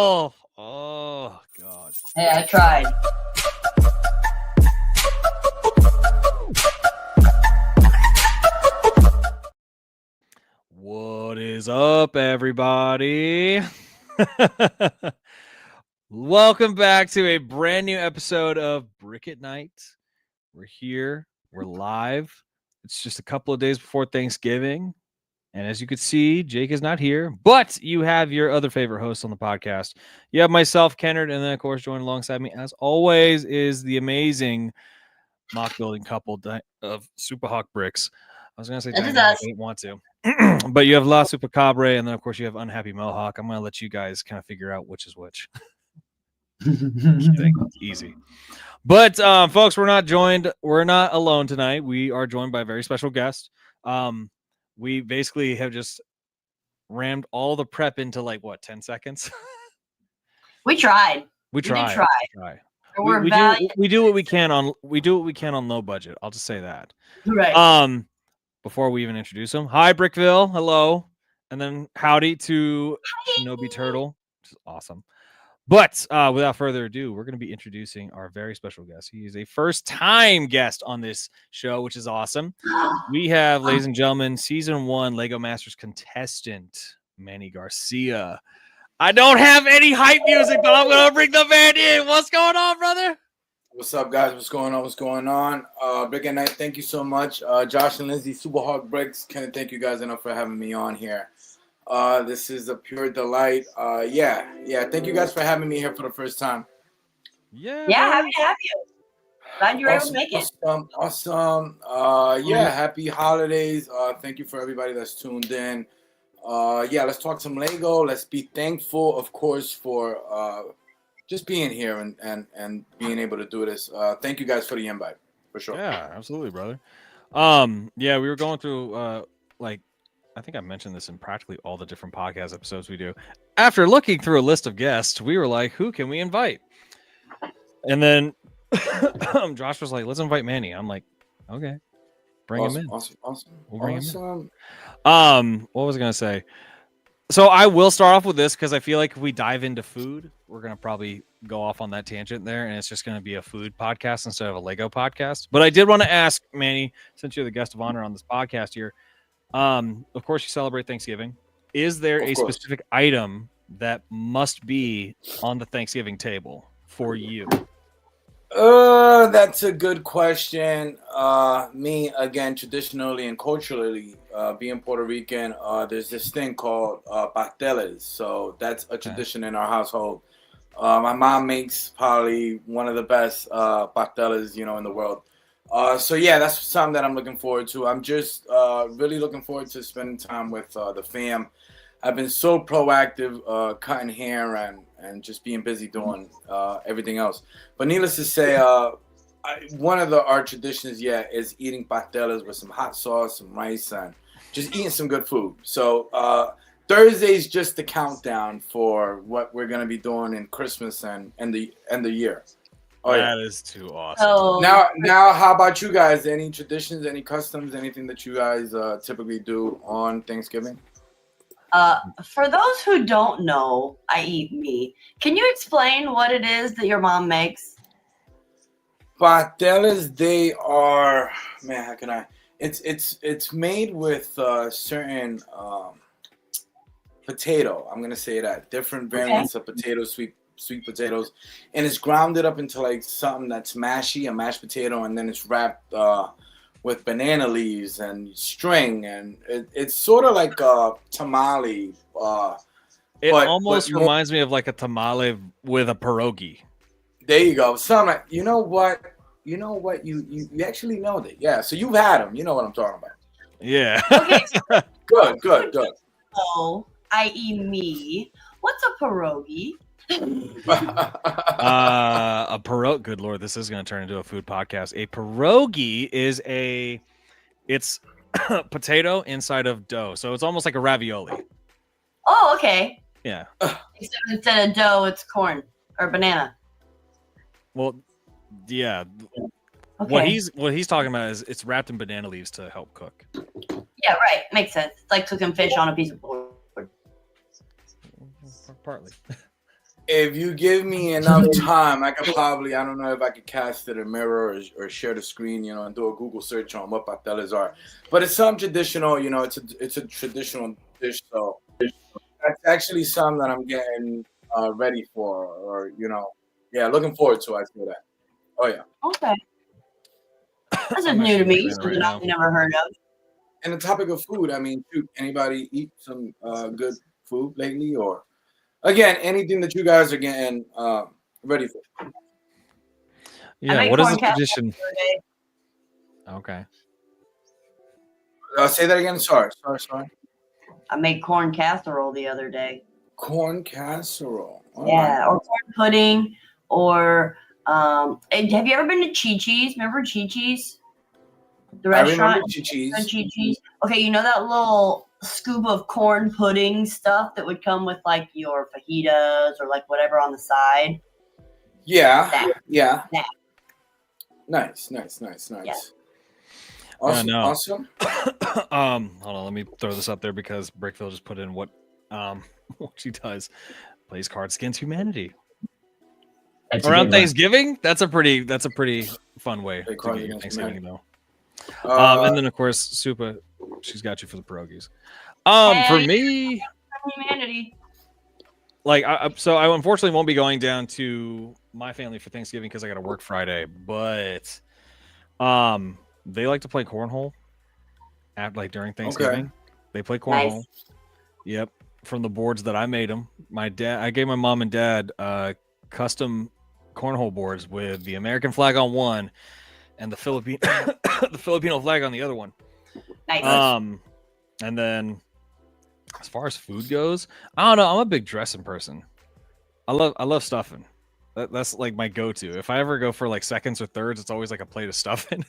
Oh, God. Hey, I tried. What is up, everybody? Welcome back to a brand new episode of Brick Nite. We're here. We're live. It's just a couple of days before Thanksgiving. And as you can see, Jake is not here, but you have your other favorite host on the podcast. You have myself, Kennard, and then, of course, joined alongside me, as always, is the amazing mock building couple of Super Hawk bricks. I was going to say dynamic, I didn't want to. But you have La Supercabre, and then, of course, you have Unhappy Mohawk. I'm going to let you guys kind of figure out which is which. Easy. But, folks, we're not alone tonight. We are joined by a very special guest. We basically have just rammed all the prep into 10 seconds. We tried. We tried. We do what we can on low budget. I'll just say that. Right. Before we even introduce him, hi Brickville, hello, and then howdy to Shinobi Turtle, which is awesome. But without further ado, we're going to be introducing our very special guest. He is a first-time guest on this show, which is awesome. We have, ladies and gentlemen, Season 1 LEGO Masters Contestant, Manny Garcia. I don't have any hype music, but I'm going to bring the man in. What's going on, brother? What's up, guys? What's going on? Brick Nite, thank you so much. Josh and Lindsay, Super Hawk Bricks, can't thank you guys enough for having me on here. This is a pure delight. Yeah. Thank you guys for having me here for the first time. Yeah, happy to have you. Glad you were able to make it. Awesome. Happy holidays. Thank you for everybody that's tuned in. Let's talk some Lego. Let's be thankful, of course, for just being here and being able to do this. Thank you guys for the invite, for sure. Yeah, absolutely, brother. We were going through I think I mentioned this in practically all the different podcast episodes we do. After looking through a list of guests, we were like, who can we invite? And then Josh was like, let's invite Manny. I'm like, okay, bring him in. Awesome. We'll bring him in. What was I going to say? So I will start off with this because I feel like if we dive into food, we're going to probably go off on that tangent there, and it's just going to be a food podcast instead of a Lego podcast. But I did want to ask, Manny, since you're the guest of honor on this podcast here, of course you celebrate Thanksgiving. Is there a specific item that must be on the Thanksgiving table for you? That's a good question. Me, again, traditionally and culturally, being Puerto Rican, there's this thing called pasteles. So that's a tradition in our household. My mom makes probably one of the best pasteles, in the world. That's something that I'm looking forward to. I'm just really looking forward to spending time with the fam. I've been so proactive cutting hair and just being busy doing everything else. But needless to say, one of our traditions is eating pasteles with some hot sauce, some rice, and just eating some good food. So Thursday's just the countdown for what we're going to be doing in Christmas and the end of the year. That is too awesome. Now, how about you guys? Any traditions, any customs, anything that you guys typically do on Thanksgiving? For those who don't know, i.e. me, can you explain what it is that your mom makes? Pasteles, they are, man, how can I? It's made with certain potato. I'm gonna say that different variants of potatoes, sweet potatoes, and it's grounded up into like something that's mashy, a mashed potato, and then it's wrapped with banana leaves and string, and it's sort of like a tamale. It almost reminds me of like a tamale with a pierogi. There you go. You know what? You actually know that. Yeah. So you've had them. You know what I'm talking about. Yeah. Okay. Good. So, i.e. me, what's a pierogi? A pierogi. Good Lord, this is going to turn into a food podcast. A pierogi is it's potato inside of dough, so it's almost like a ravioli. Oh, okay. Yeah. Except instead of dough, it's corn or banana. Well, yeah. Okay. What he's talking about is it's wrapped in banana leaves to help cook. Yeah, right. Makes sense. It's like cooking fish on a piece of board. Partly. If you give me enough time, I could probably, I don't know if I could cast it a mirror or share the screen, and do a Google search on what pateles are. But it's some traditional, it's a traditional dish. So that's actually something that I'm getting ready for, or, looking forward to. I feel that. Oh, yeah. Okay. This is I'm new to actually me, looking at it something right I've now. never heard of. And the topic of food, I mean, anybody eat some good food lately? Or, again, anything that you guys are getting ready for? I Yeah, made what is corn the casserole tradition? the other day. Okay. Say that again. Sorry. I made corn casserole the other day. Corn casserole. All Yeah, right. or corn pudding, or have you ever been to Chi-Chi's? Remember Chi-Chi's? The I remember restaurant? Chi-Chi's. Chi-Chi's. Okay, you know that little scoop of corn pudding stuff that would come with like your fajitas or like whatever on the side? Yeah. That. Yeah. That. Nice. Yeah. Awesome. no. Awesome. Hold on, let me throw this up there because Brickville just put in what what she does. Plays Cards Against Humanity. That's a Around good one. Thanksgiving? That's a pretty fun way Play to Cards get your Against Thanksgiving though. Humanity. And then of course Supa, she's got you for the pierogies. Hell For yeah. me, Humanity. like I unfortunately won't be going down to my family for Thanksgiving because I got to work Friday, but they like to play cornhole at like during Thanksgiving. Okay. They play cornhole. Nice. Yep, from the boards that I made them. I gave my mom and dad custom cornhole boards with the American flag on one and the Filipino flag on the other one. Nice. And then as far as food goes, I don't know. I'm a big dressing person. I love stuffing. That's like my go-to. If I ever go for like seconds or thirds, it's always like a plate of stuffing.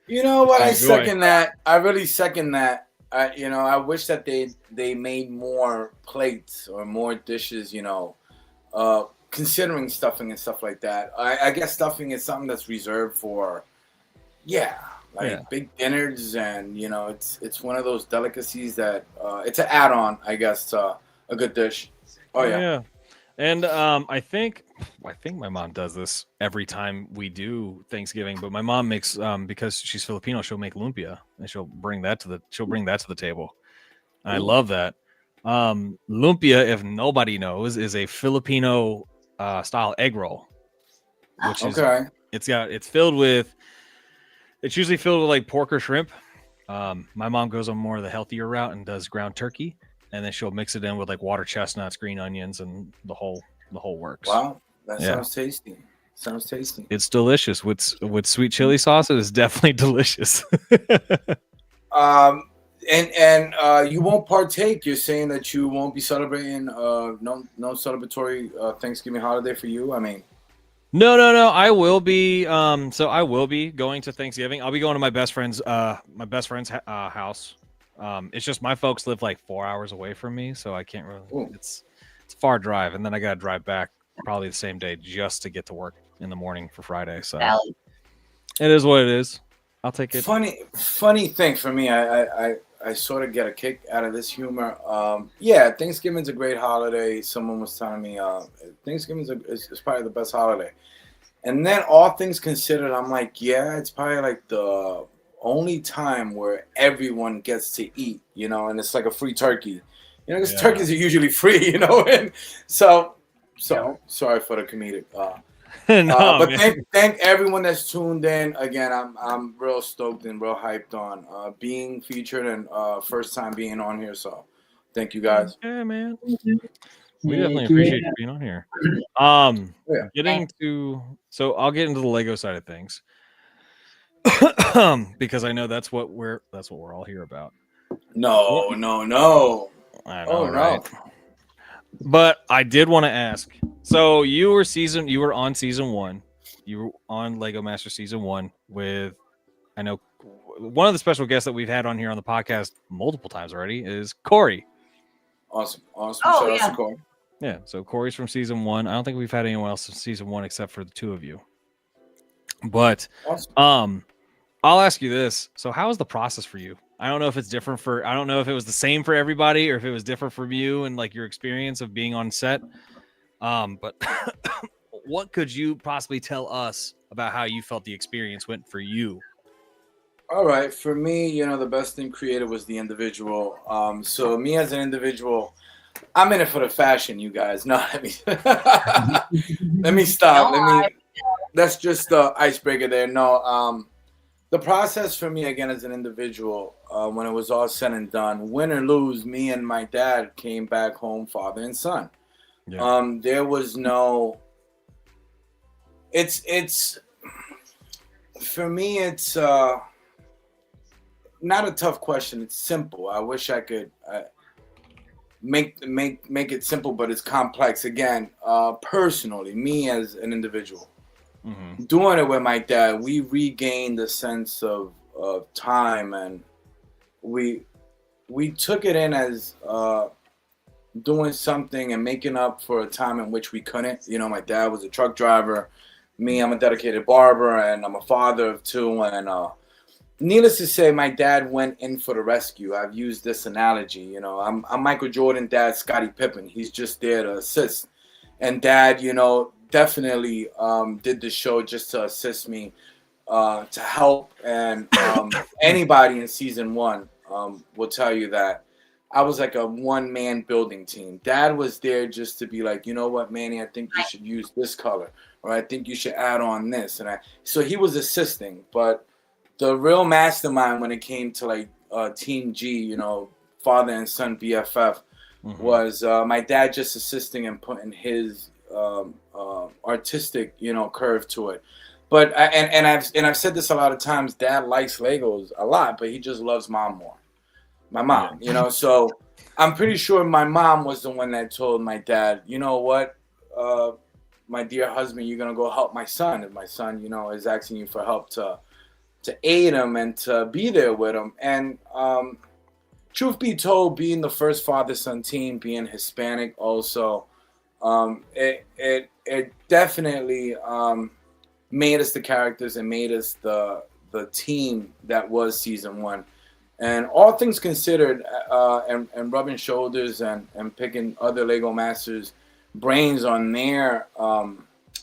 You know what? I Enjoy. second that. I really second that. I wish that they made more plates or more dishes. Considering stuffing and stuff like that. I guess stuffing is something that's reserved for, big dinners, and it's one of those delicacies that it's an add-on, I guess, to a good dish. Oh yeah. And I think my mom does this every time we do Thanksgiving, but my mom makes because she's Filipino, she'll make lumpia and she'll bring that to the table. I love that. Lumpia, if nobody knows, is a Filipino style egg roll, which is it's usually filled with like pork or shrimp. My mom goes on more of the healthier route and does ground turkey, and then she'll mix it in with like water chestnuts, green onions, and the whole works. Wow, that sounds tasty. It's delicious with sweet chili sauce. It is definitely delicious. And you won't partake. You're saying that you won't be celebrating no celebratory Thanksgiving holiday for you. I mean, no. I will be. So I will be going to Thanksgiving. I'll be going to my best friend's house. It's just my folks live like 4 hours away from me, so I can't really. Ooh. It's a far drive, and then I gotta drive back probably the same day just to get to work in the morning for Friday. So it is what it is. I'll take it. Funny thing for me, I sort of get a kick out of this humor. Thanksgiving's a great holiday. Someone was telling me Thanksgiving is probably the best holiday. And then all things considered, I'm like, yeah, it's probably like the only time where everyone gets to eat, and it's like a free turkey. Because turkeys are usually free, and so sorry for the comedic. But thank everyone that's tuned in. Again, I'm real stoked and real hyped on being featured and first time being on here. So thank you guys. Yeah, man. We definitely appreciate you being on here. So I'll get into the Lego side of things. Because I know that's what we're all here about. No. I know, right? But I did want to ask. So you were on season 1. You were on LEGO Masters season 1 with, I know, one of the special guests that we've had on here on the podcast multiple times already is Corey. Awesome. Oh, Shout out to Corey. Yeah, so Corey's from season 1. I don't think we've had anyone else in season 1 except for the two of you. But awesome. I'll ask you this. So how is the process for you? I don't know if it's different I don't know if it was the same for everybody or if it was different from you and like your experience of being on set. But what could you possibly tell us about how you felt the experience went for you? All right, for me, the best thing created was the individual. So me as an individual, I'm in it for the fashion, you guys. No, let me stop. That's just the icebreaker there. No, the process for me again as an individual, when it was all said and done, win or lose, me and my dad came back home, father and son. Yeah. There was no. It's for me. It's not a tough question. It's simple. I wish I could make it simple, but it's complex. Again, personally, me as an individual, doing it with my dad, we regained a sense of time, and we took it in as doing something and making up for a time in which we couldn't. My dad was a truck driver. Me, I'm a dedicated barber, and I'm a father of two, and needless to say, my dad went in for the rescue. I've used this analogy. I'm Michael Jordan, dad, Scottie Pippen. He's just there to assist. And dad, definitely did the show just to assist me, to help. And anybody in season 1 will tell you that I was like a one-man building team. Dad was there just to be like, you know what, Manny, I think you should use this color, or I think you should add on this. So he was assisting, but the real mastermind when it came to like Team G, father and son BFF, was my dad just assisting and putting his artistic, curve to it. But I've said this a lot of times. Dad likes Legos a lot, but he just loves mom more. My mom, So I'm pretty sure my mom was the one that told my dad, you know what, my dear husband, you're gonna go help my son, and my son, is asking you for help to aid him and to be there with him. And truth be told, being the first father-son team, being Hispanic also, it definitely made us the characters and made us the team that was season 1. And all things considered, and rubbing shoulders and picking other LEGO Masters brains on their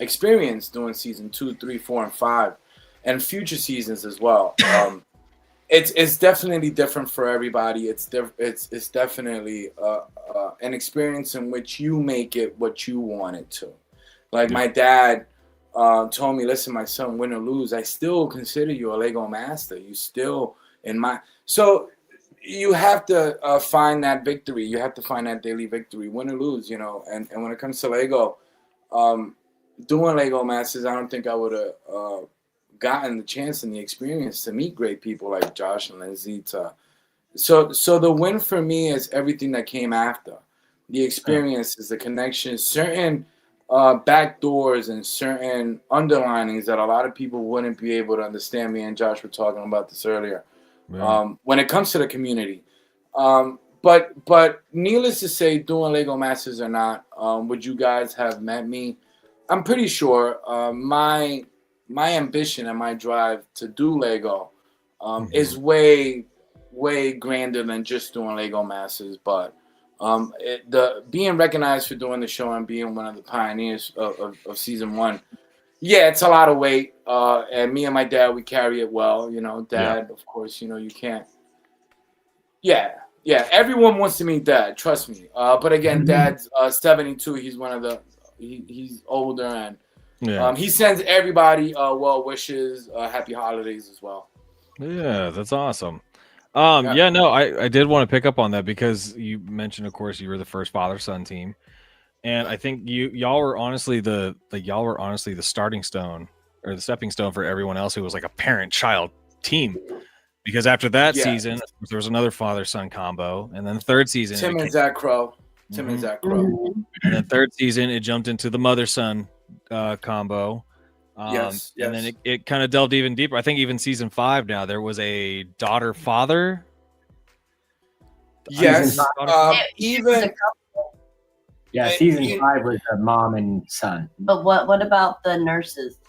experience doing season 2, 3, 4, and 5. And future seasons as well. It's definitely different for everybody. It's definitely an experience in which you make it what you want it to. Like my dad told me, listen, my son, win or lose, I still consider you a LEGO master. You still in my. So you have to find that victory. You have to find that daily victory, win or lose. And when it comes to Lego, doing LEGO Masters, I don't think I would have gotten the chance and the experience to meet great people like Josh and Lindsay. So the win for me is everything that came after. The experiences, the connections, certain back doors and certain underlinings that a lot of people wouldn't be able to understand. Me and Josh were talking about this earlier. When it comes to the community. But needless to say, doing LEGO Masters or not, would you guys have met me? I'm pretty sure my ambition and my drive to do Lego is way grander than just doing LEGO Masters. But the being recognized for doing the show and being one of the pioneers of season 1, yeah, it's a lot of weight. And me and my dad, we carry it well. Dad, of course, you can't. Yeah, everyone wants to meet Dad. Trust me. But again, Dad's 72. He's one of the. He's older and. He sends everybody well wishes, happy holidays as well. Yeah, that's awesome. I did want to pick up on that because you mentioned, of course, you were the first father-son team, and I think y'all were honestly the starting stone or the stepping stone for everyone else who was like a parent-child team. Because after that season, there was another father-son combo, and then the third season, Tim and Zach Crow. And then third season, it jumped into the mother-son combo. Yes. And then it kind of delved even deeper. I think even season 5 now there was a daughter-father. Yes. Season 5 was a mom and son. But what about the nurses?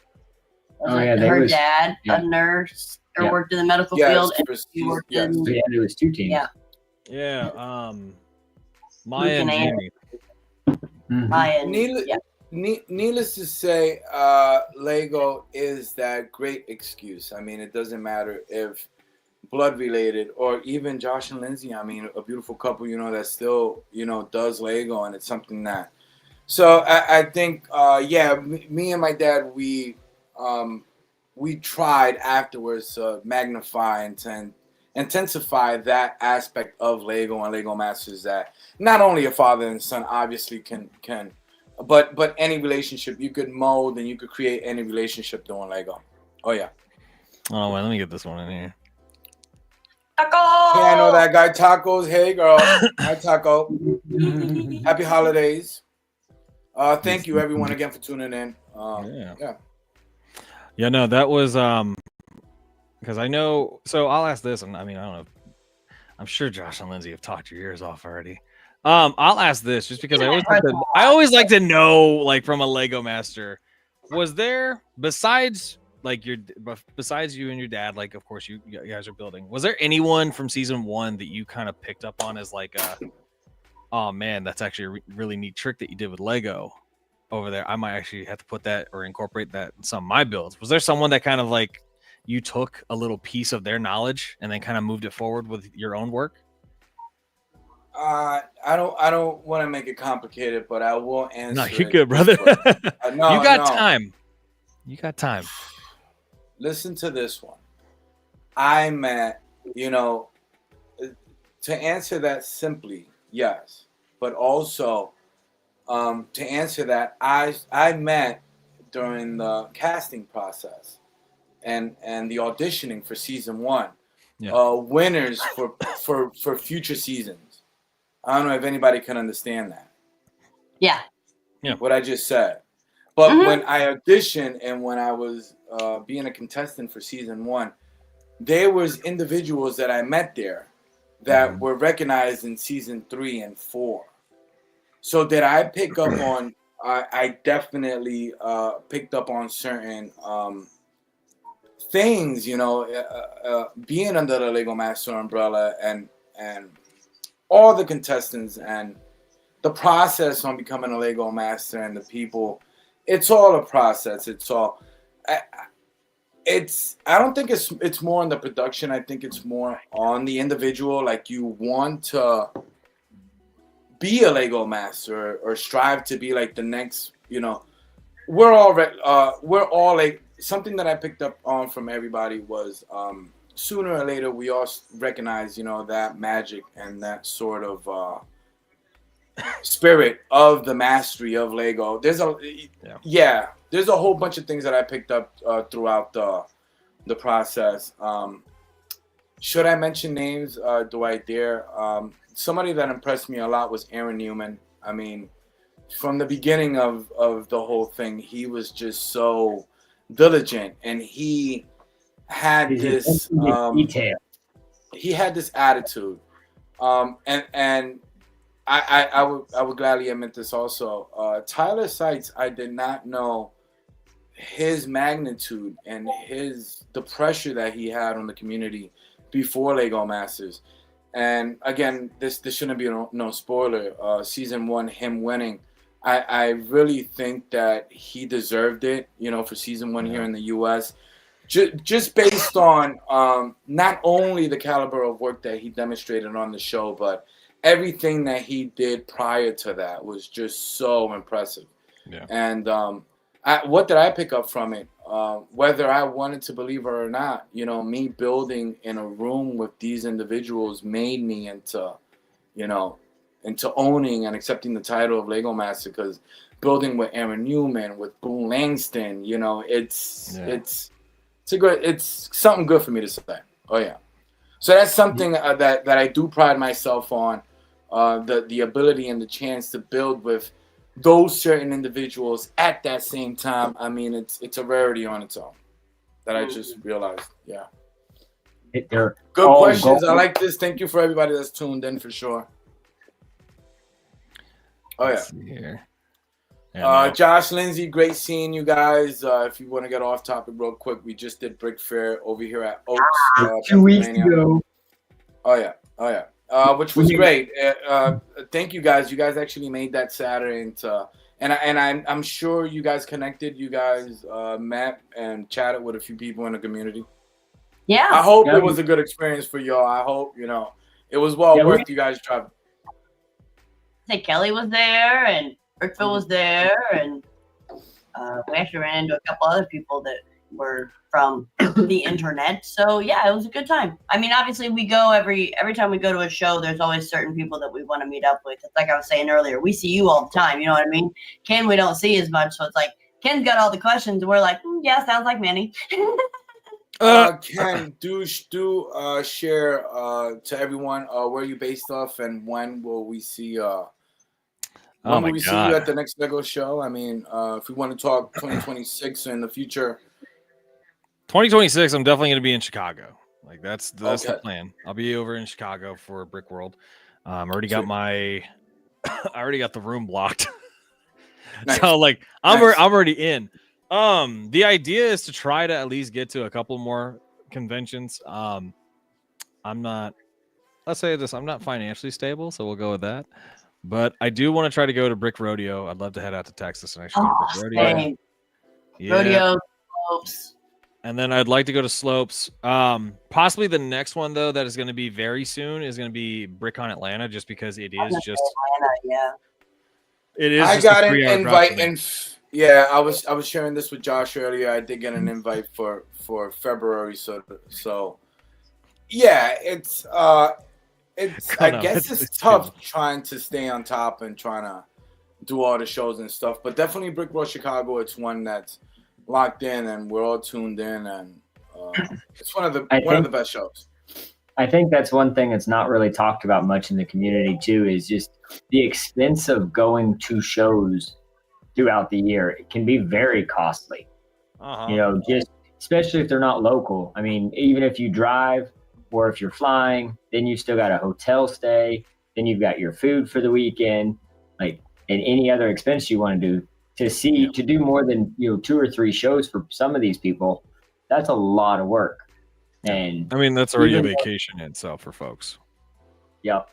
Her dad, a nurse, or worked in the medical field, and she worked in. There was 2 teams. Yeah. Maya and Jamie. Needless to say, Lego is that great excuse. I mean, it doesn't matter if blood related or even Josh and Lindsay. I mean, a beautiful couple, that still, does Lego, and it's something that. So I think, me and my dad, we tried afterwards to magnify and intensify that aspect of Lego and Lego Masters that not only a father and son obviously can but any relationship you could mold and you could create any relationship doing Lego. Oh yeah. Oh wait, let me get this one in here. Taco! Yeah, I know that guy. Tacos. Hey girl. Hi Taco. Happy holidays. Thank you everyone again for tuning in. Yeah, no, that was because I know. So I'll ask this, and I mean, I don't know. I'm sure Josh and Lindsay have talked your ears off already. I'll ask this just because I always like to know, like, from a Lego Master, was there besides you and your dad, like, of course you guys are building, was there anyone from season 1 that you kind of picked up on as like oh man, that's actually a really neat trick that you did with Lego over there? I might actually have to put that or incorporate that in some of my builds. Was there someone that kind of like you took a little piece of their knowledge and then kind of moved it forward with your own work? I don't want to make it complicated, but I will answer. No, you're good, brother. You got time. You got time. Listen to this one. I met, to answer that simply, yes, but also to answer that, I met during the casting process and the auditioning for season 1, winners for future seasons. I don't know if anybody can understand that. Yeah. What I just said. But when I auditioned and when I was being a contestant for season 1, there was individuals that I met there that were recognized in season 3 and 4. So did I pick up on? I definitely picked up on certain things. Being under the Lego Master umbrella and all the contestants and the process on becoming a Lego Master and the people, it's all a process. It's all. I don't think it's more on the production. I think it's more on the individual. Like, you want to be a Lego Master or strive to be like the next. We're all like, something that I picked up on from everybody was sooner or later we all recognize that magic and that sort of spirit of the mastery of Lego. There's a whole bunch of things that I picked up throughout the process. Should I mention names? Do I dare? Somebody that impressed me a lot was Aaron Newman. I mean, from the beginning of the whole thing, he was just so diligent, and he had this detail. He had this attitude, and I would gladly admit this also. Tyler Seitz, I did not know his magnitude and the pressure that he had on the community before Lego Masters. And again, this shouldn't be no spoiler. Season 1, him winning, I really think that he deserved it, for season 1 here in the U.S. Just based on not only the caliber of work that he demonstrated on the show, but everything that he did prior to that was just so impressive. Yeah. And what did I pick up from it? Whether I wanted to believe it or not, me building in a room with these individuals made me into owning and accepting the title of Lego Master, because building with Aaron Newman, with Boone Langston, it's something good for me to say. Oh yeah. So that's something that I do pride myself on, the ability and the chance to build with those certain individuals at that same time. I mean, it's a rarity on its own that I just realized. Yeah. Good questions. I like this. Thank you for everybody that's tuned in for sure. Oh yeah. Let's see here. Yeah, Josh, Lindsay, great seeing you guys. If you want to get off topic real quick, we just did Brick Fair over here at Oaks. 2 weeks ago. Oh yeah. which was great. Thank you guys. You guys actually made that Saturday into, and I'm sure you guys connected. You guys met and chatted with a few people in the community. Yeah. I hope it was a good experience for y'all. I hope it was well worth you guys traveling. I think Kelly was there and Rickville was there, and we actually ran into a couple other people that were from the internet. So yeah, it was a good time. I mean, obviously we go every time we go to a show, there's always certain people that we want to meet up with. It's like I was saying earlier, we see you all the time, you know what I mean? Ken we don't see as much, so it's like Ken's got all the questions and we're like, yeah, sounds like Manny. Ken, do share to everyone where you based off and when will we see when will we see you at the next LEGO show? I mean, if we want to talk 2026 in the future. 2026, I'm definitely going to be in Chicago. Like that's the plan. I'll be over in Chicago for Brick World. I already got I already got the room blocked. Nice. So like I'm already in. The idea is to try to at least get to a couple more conventions. I'm not, let's say this, I'm not financially stable, so we'll go with that. But I do want to try to go to Brick Rodeo. I'd love to head out to Texas and actually go to Brick Rodeo. Same. Yeah. Rodeo, Slopes. And then I'd like to go to Slopes. Possibly the next one though that is going to be very soon is going to be BrickCon Atlanta, just because it is just Atlanta, yeah. It is. I got an invite, and yeah, I was sharing this with Josh earlier. I did get an invite for February, so yeah, it's I guess it's tough trying to stay on top and trying to do all the shows and stuff. But definitely Brick World Chicago. It's one that's locked in, and we're all tuned in, and it's one of the best shows. I think that's one thing that's not really talked about much in the community too, is just the expense of going to shows throughout the year. It can be very costly. You know, just especially if they're not local. I mean, even if you drive or if you're flying, then you still got a hotel stay, then you've got your food for the weekend, like, and any other expense you want to do to do more than 2 or 3 shows for some of these people. That's a lot of work. And I mean, that's already a vacation in itself for folks. Yep.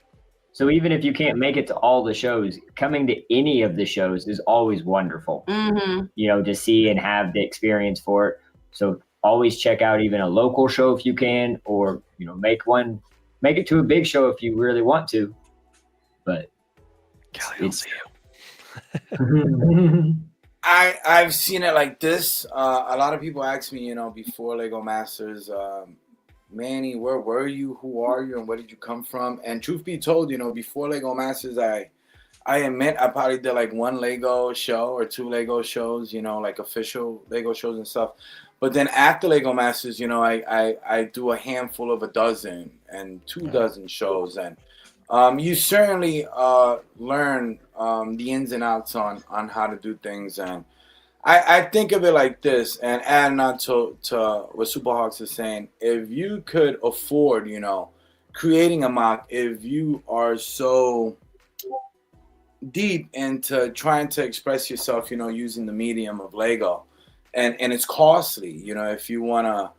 So even if you can't make it to all the shows, coming to any of the shows is always wonderful. To see and have the experience for it. So always check out even a local show if you can, or make it to a big show if you really want to. But Kelly, I'll see you. I've seen it like this. A lot of people ask me, before LEGO Masters, Manny, where were you? Who are you? And where did you come from? And truth be told, before LEGO Masters, I admit I probably did like 1 LEGO show or 2 LEGO shows, like official LEGO shows and stuff. But then after LEGO Masters, I do a handful of 12 and 24 shows. And you certainly learn the ins and outs on how to do things. And I think of it like this, and adding on to what Superhawks is saying, if you could afford, creating a mock, if you are so deep into trying to express yourself, using the medium of Lego, and it's costly, if you want to,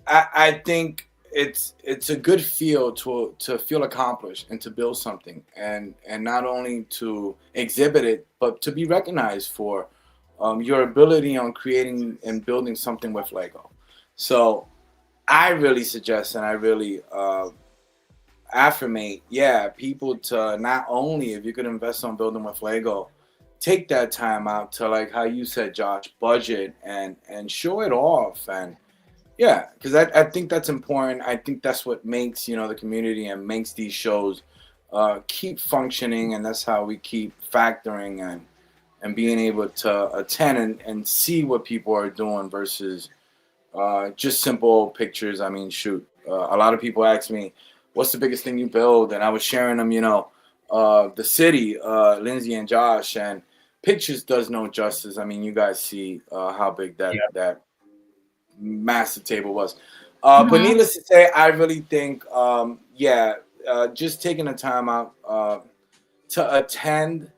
I think it's a good feel to feel accomplished and to build something, and not only to exhibit it, but to be recognized for your ability on creating and building something with Lego. So I really suggest, and I really affirmate, people to not only, if you could invest on building with Lego, take that time out to, like how you said, Josh, budget and show it off. And because I think that's important. I think that's what makes, the community and makes these shows keep functioning, and that's how we keep factoring and being able to attend and see what people are doing versus just simple pictures. I mean, shoot, a lot of people ask me, what's the biggest thing you build? And I was sharing them, the city, Lindsay and Josh, and pictures does no justice. I mean, you guys see how big that massive table was. But needless to say, I really think, just taking the time out to attend.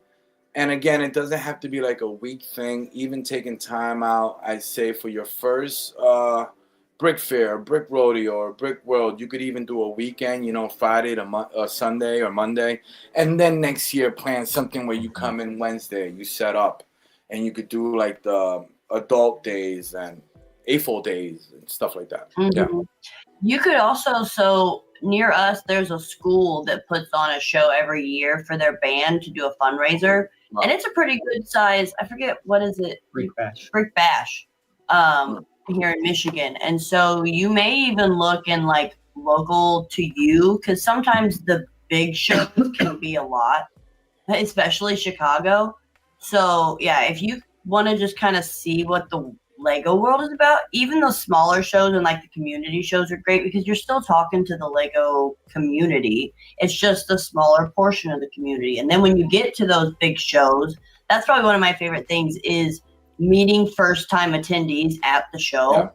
And again, it doesn't have to be like a week thing. Even taking time out, I say, for your first Brick Fair, Brick Rodeo, or Brick World. You could even do a weekend, Friday to Sunday or Monday. And then next year, plan something where you come in Wednesday, you set up, and you could do like the adult days and AFOL days and stuff like that. Mm-hmm. Yeah. You could also, so near us, there's a school that puts on a show every year for their band to do a fundraiser. Wow. And it's a pretty good size. I forget, what is it? Brick Bash. Brick Bash. Here in Michigan. And so you may even look in like local to you, because sometimes the big shows can be a lot, especially Chicago. So yeah, if you want to just kind of see what the Lego world is about, even the smaller shows and like the community shows are great because you're still talking to the Lego community. It's just a smaller portion of the community. And then when you get to those big shows, that's probably one of my favorite things is meeting first-time attendees at the show. Yeah.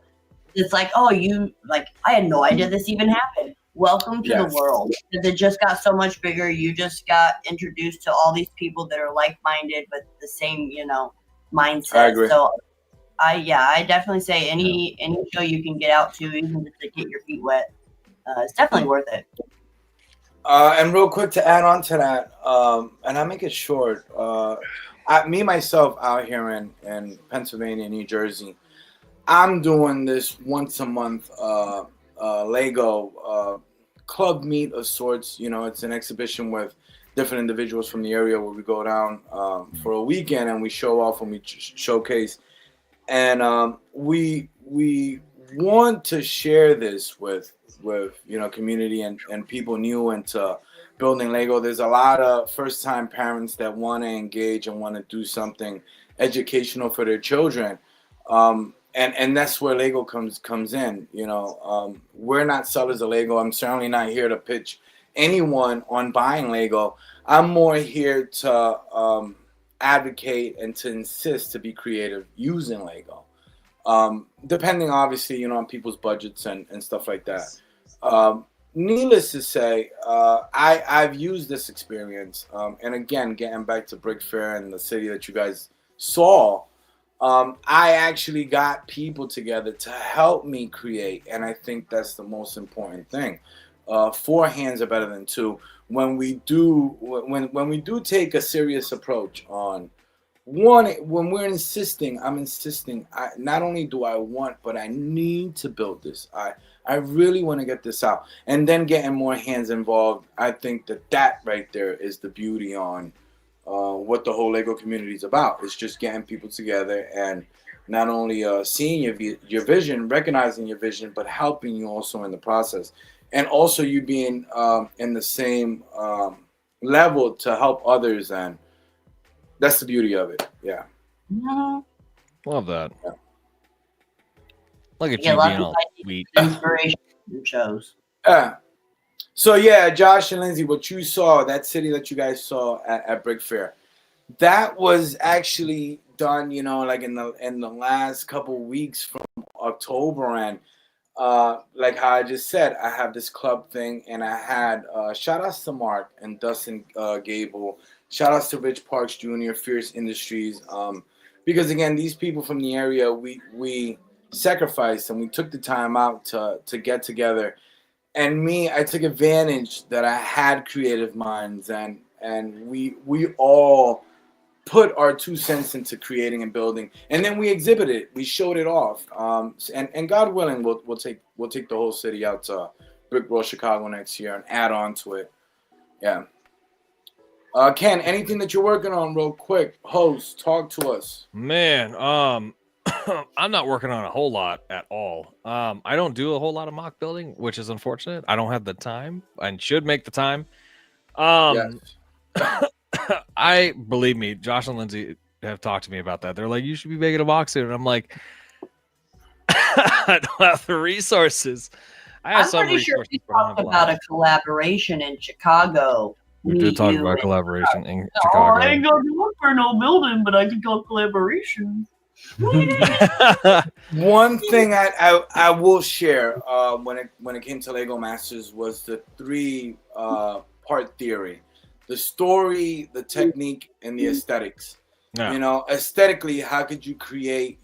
It's like, oh, I had no idea this even happened. Welcome to the world. It just got so much bigger. You just got introduced to all these people that are like-minded with the same, mindset. I agree. So, I definitely say any show you can get out to, even just to get your feet wet, it's definitely worth it. And real quick to add on to that, and I'll make it short. Myself out here in Pennsylvania, New Jersey, I'm doing this once a month Lego club meet of sorts. It's an exhibition with different individuals from the area where we go down for a weekend and we show off and we showcase. And we want to share this with community and people new into building Lego. There's a lot of first-time parents that want to engage and want to do something educational for their children, and that's where Lego comes in. We're not sellers of Lego. I'm certainly not here to pitch anyone on buying Lego. I'm more here to advocate and to insist to be creative using Lego, depending obviously on people's budgets and stuff like that. Needless to say, I've used this experience, and again, getting back to Brick Fair and the city that you guys saw, I actually got people together to help me create, and I think that's the most important thing. 4 hands are better than 2. When we do take a serious approach on one, when we're insisting, I'm insisting. Not only do I want, but I need to build this. I really want to get this out. And then getting more hands involved, I think that right there is the beauty on what the whole Lego community is about. It's just getting people together and not only seeing your vision, recognizing your vision, but helping you also in the process. And also you being in the same level to help others. And that's the beauty of it. Yeah. Love that. Yeah. Look at you being all sweet. Inspiration shows. Yeah. So yeah, Josh and Lindsay, what you saw, that city that you guys saw at Brick Fair, that was actually done, like in the last couple weeks from October. And like how I just said, I have this club thing, and I had shout outs to Mark and Dustin Gable, shout outs to Rich Parks Jr., Fierce Industries, because again, these people from the area, we sacrificed and we took the time out to get together. And I took advantage that I had creative minds, and we all put our 2 cents into creating and building, and then we exhibited it. We showed it off, and God willing, we'll take the whole city out to Brick World Chicago next year and add on to it. Yeah. Ken, anything that you're working on, real quick? Host, talk to us. Man, I'm not working on a whole lot at all. I don't do a whole lot of mock building, which is unfortunate. I don't have the time and should make the time. Yes. I believe me, Josh and Lindsay have talked to me about that. They're like, you should be making a mock soon. And I'm like, I don't have the resources. I have some pretty sure resources. we talked about a collaboration in Chicago. We did talk about collaboration in Chicago. I ain't gonna look for no building, but I can talk collaboration. One thing I will share when it came to Lego Masters was the 3 part theory: the story, the technique, and the aesthetics. Yeah. Aesthetically, how could you create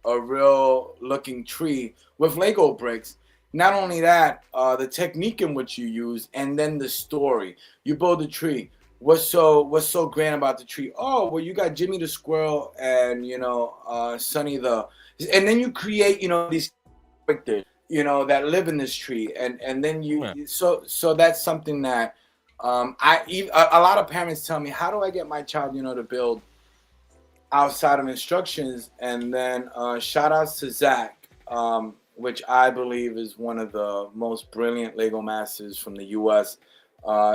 a real looking tree with Lego bricks. Not only that, the technique in which you use, and then the story. You build a tree. What's so grand about the tree? Oh, well, you got Jimmy the squirrel and Sonny the, and then you create these characters that live in this tree, and then so that's something that a lot of parents tell me, how do I get my child to build outside of instructions? And then shout outs to Zach, which I believe is one of the most brilliant Lego masters from the US.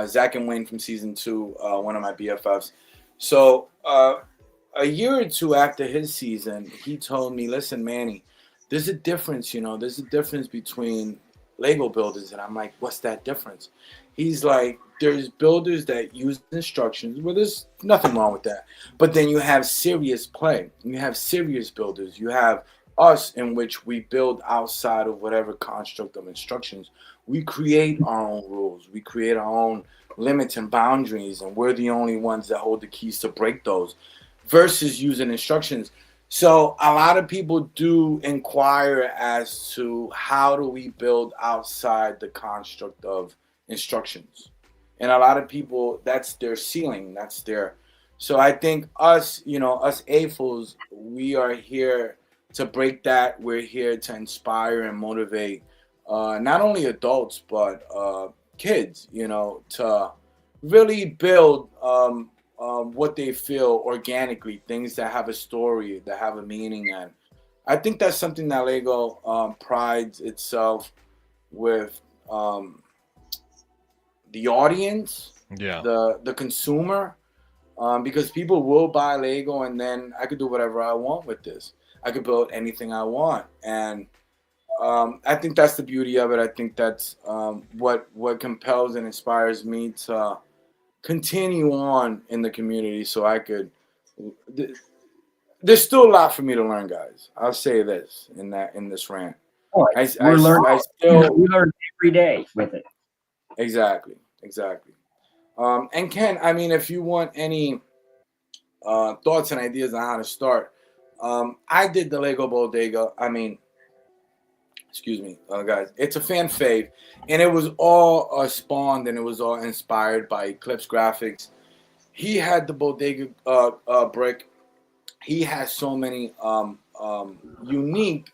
Zach and Wayne from season 2, one of my BFFs. So a year or two after his season, he told me, listen, Manny, there's a difference, there's a difference between Lego builders. And I'm like, what's that difference? He's like, there's builders that use instructions. Well, there's nothing wrong with that. But then you have serious play. You have serious builders. You have us, in which we build outside of whatever construct of instructions. We create our own rules. We create our own limits and boundaries, and we're the only ones that hold the keys to break those versus using instructions. So a lot of people do inquire as to how do we build outside the construct of instructions. And a lot of people, that's their ceiling. That's their. So I think us, us AFOs, we are here to break that. We're here to inspire and motivate not only adults, but kids, to really build what they feel organically, things that have a story, that have a meaning. And I think that's something that Lego prides itself with. The audience, the consumer, because people will buy Lego, and then I could do whatever I want with this. I could build anything I want, and I think that's the beauty of it. I think that's what compels and inspires me to continue on in the community. So I could. There's still a lot for me to learn, guys. I'll say this in this rant. We learn every day with it. Exactly. And Ken, I mean, if you want any thoughts and ideas on how to start, I did the Lego Bodega. I mean, excuse me, guys. It's a fan fave, and it was all spawned and it was all inspired by Eclipse Graphics. He had the Bodega brick. He has so many unique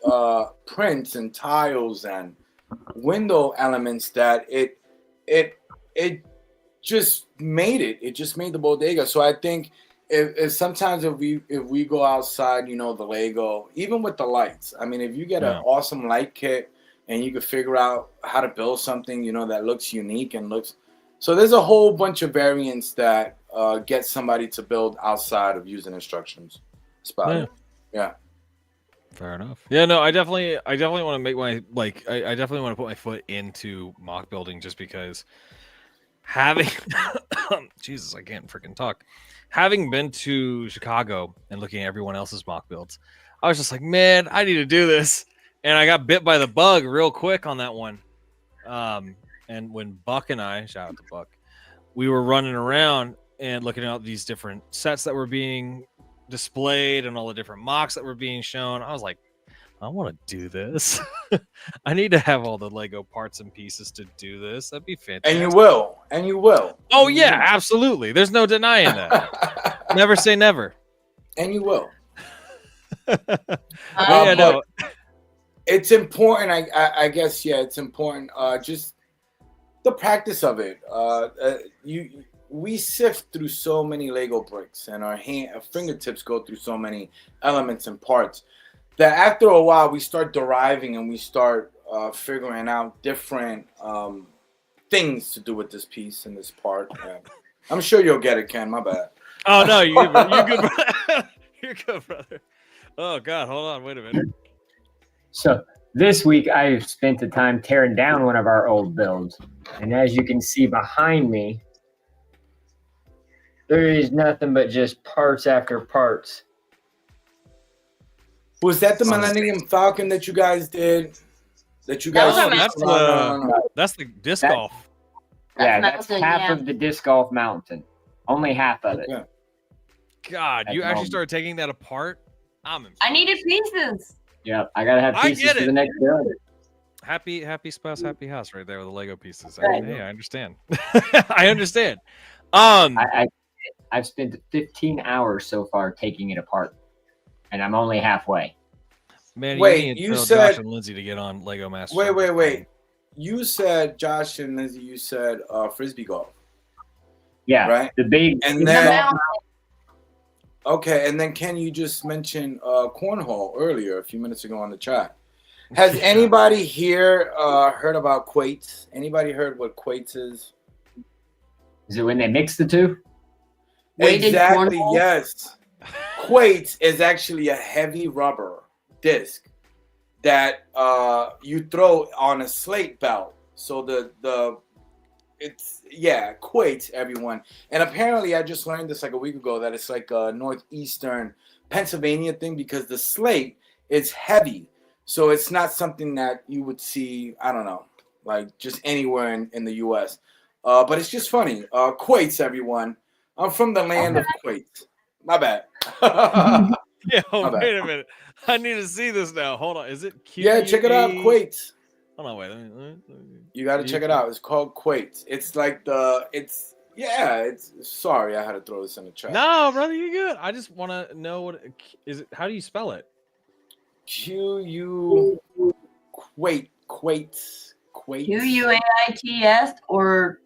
prints and tiles and window elements that it just made it. It just made the Bodega. So I think if sometimes if we go outside, the Lego, even with the lights. I mean, if you get an awesome light kit and you can figure out how to build something, that looks unique and looks. So there's a whole bunch of variants that get somebody to build outside of using instructions. Yeah. Fair enough. Yeah, no, I definitely want to make my I definitely want to put my foot into mock building, just because having Jesus, I can't freaking talk. Having been to Chicago and looking at everyone else's mock builds, I was just like, man, I need to do this. And I got bit by the bug real quick on that one. And when Buck and I, shout out to Buck, we were running around and looking at these different sets that were being displayed and all the different mocks that were being shown, I was like, I want to do this. I need to have all the Lego parts and pieces to do this. That'd be fantastic. And you will. Oh yeah, absolutely. There's no denying that. Never say never. And you will. No. It's important. I guess it's important. Just the practice of it. We sift through so many Lego bricks, and our fingertips go through so many elements and parts, that after a while we start deriving and we start figuring out different things to do with this piece and this part. I'm sure you'll get it, Ken. My bad. Oh no, you're good, brother. You're good, brother. Oh God, hold on, wait a minute. So this week I spent the time tearing down one of our old builds, and as you can see behind me, there is nothing but just parts after parts. Was that the Millennium Falcon that you guys did? That's the disc golf. That's half of the disc golf mountain. Only half of it. God, you actually started taking that apart? I needed pieces. Yeah, I gotta have I pieces get for it. the next build. Happy spouse, happy house, right there with the Lego pieces. I Right. mean, hey, I understand. I understand. I've spent 15 hours so far taking it apart, and I'm only halfway. Man, Wait, you need to you tell said- Josh and Lindsay to get on Lego Masters. Wait. You said, Josh and Lindsay, you said frisbee golf. Yeah, Right. the big. And The then, mountain. okay, and then Ken, you just mentioned cornhole earlier, a few minutes ago on the chat. Has Yeah. anybody here heard about quates? Anybody heard what quates is? Is it when they mix the two? Weighted Exactly, cornhole? yes. Quates is actually a heavy rubber disc that you throw on a slate belt. So quates, everyone. And apparently I just learned this like a week ago that it's like a northeastern Pennsylvania thing because the slate is heavy. So it's not something that you would see, I don't know, like just anywhere in the US. But it's just funny. Quates, everyone. I'm from the land of quates. My bad. Yeah, My bad. wait a minute. I need to see this now. Hold on. Is it Q? Yeah, check it out, quates. Hold on, wait. Let me- You got to check it out. It's called quates. It's like sorry, I had to throw this in the chat. No, brother, you're good. I just want to know what is it. How do you spell it? Q-U quates. QUAITS or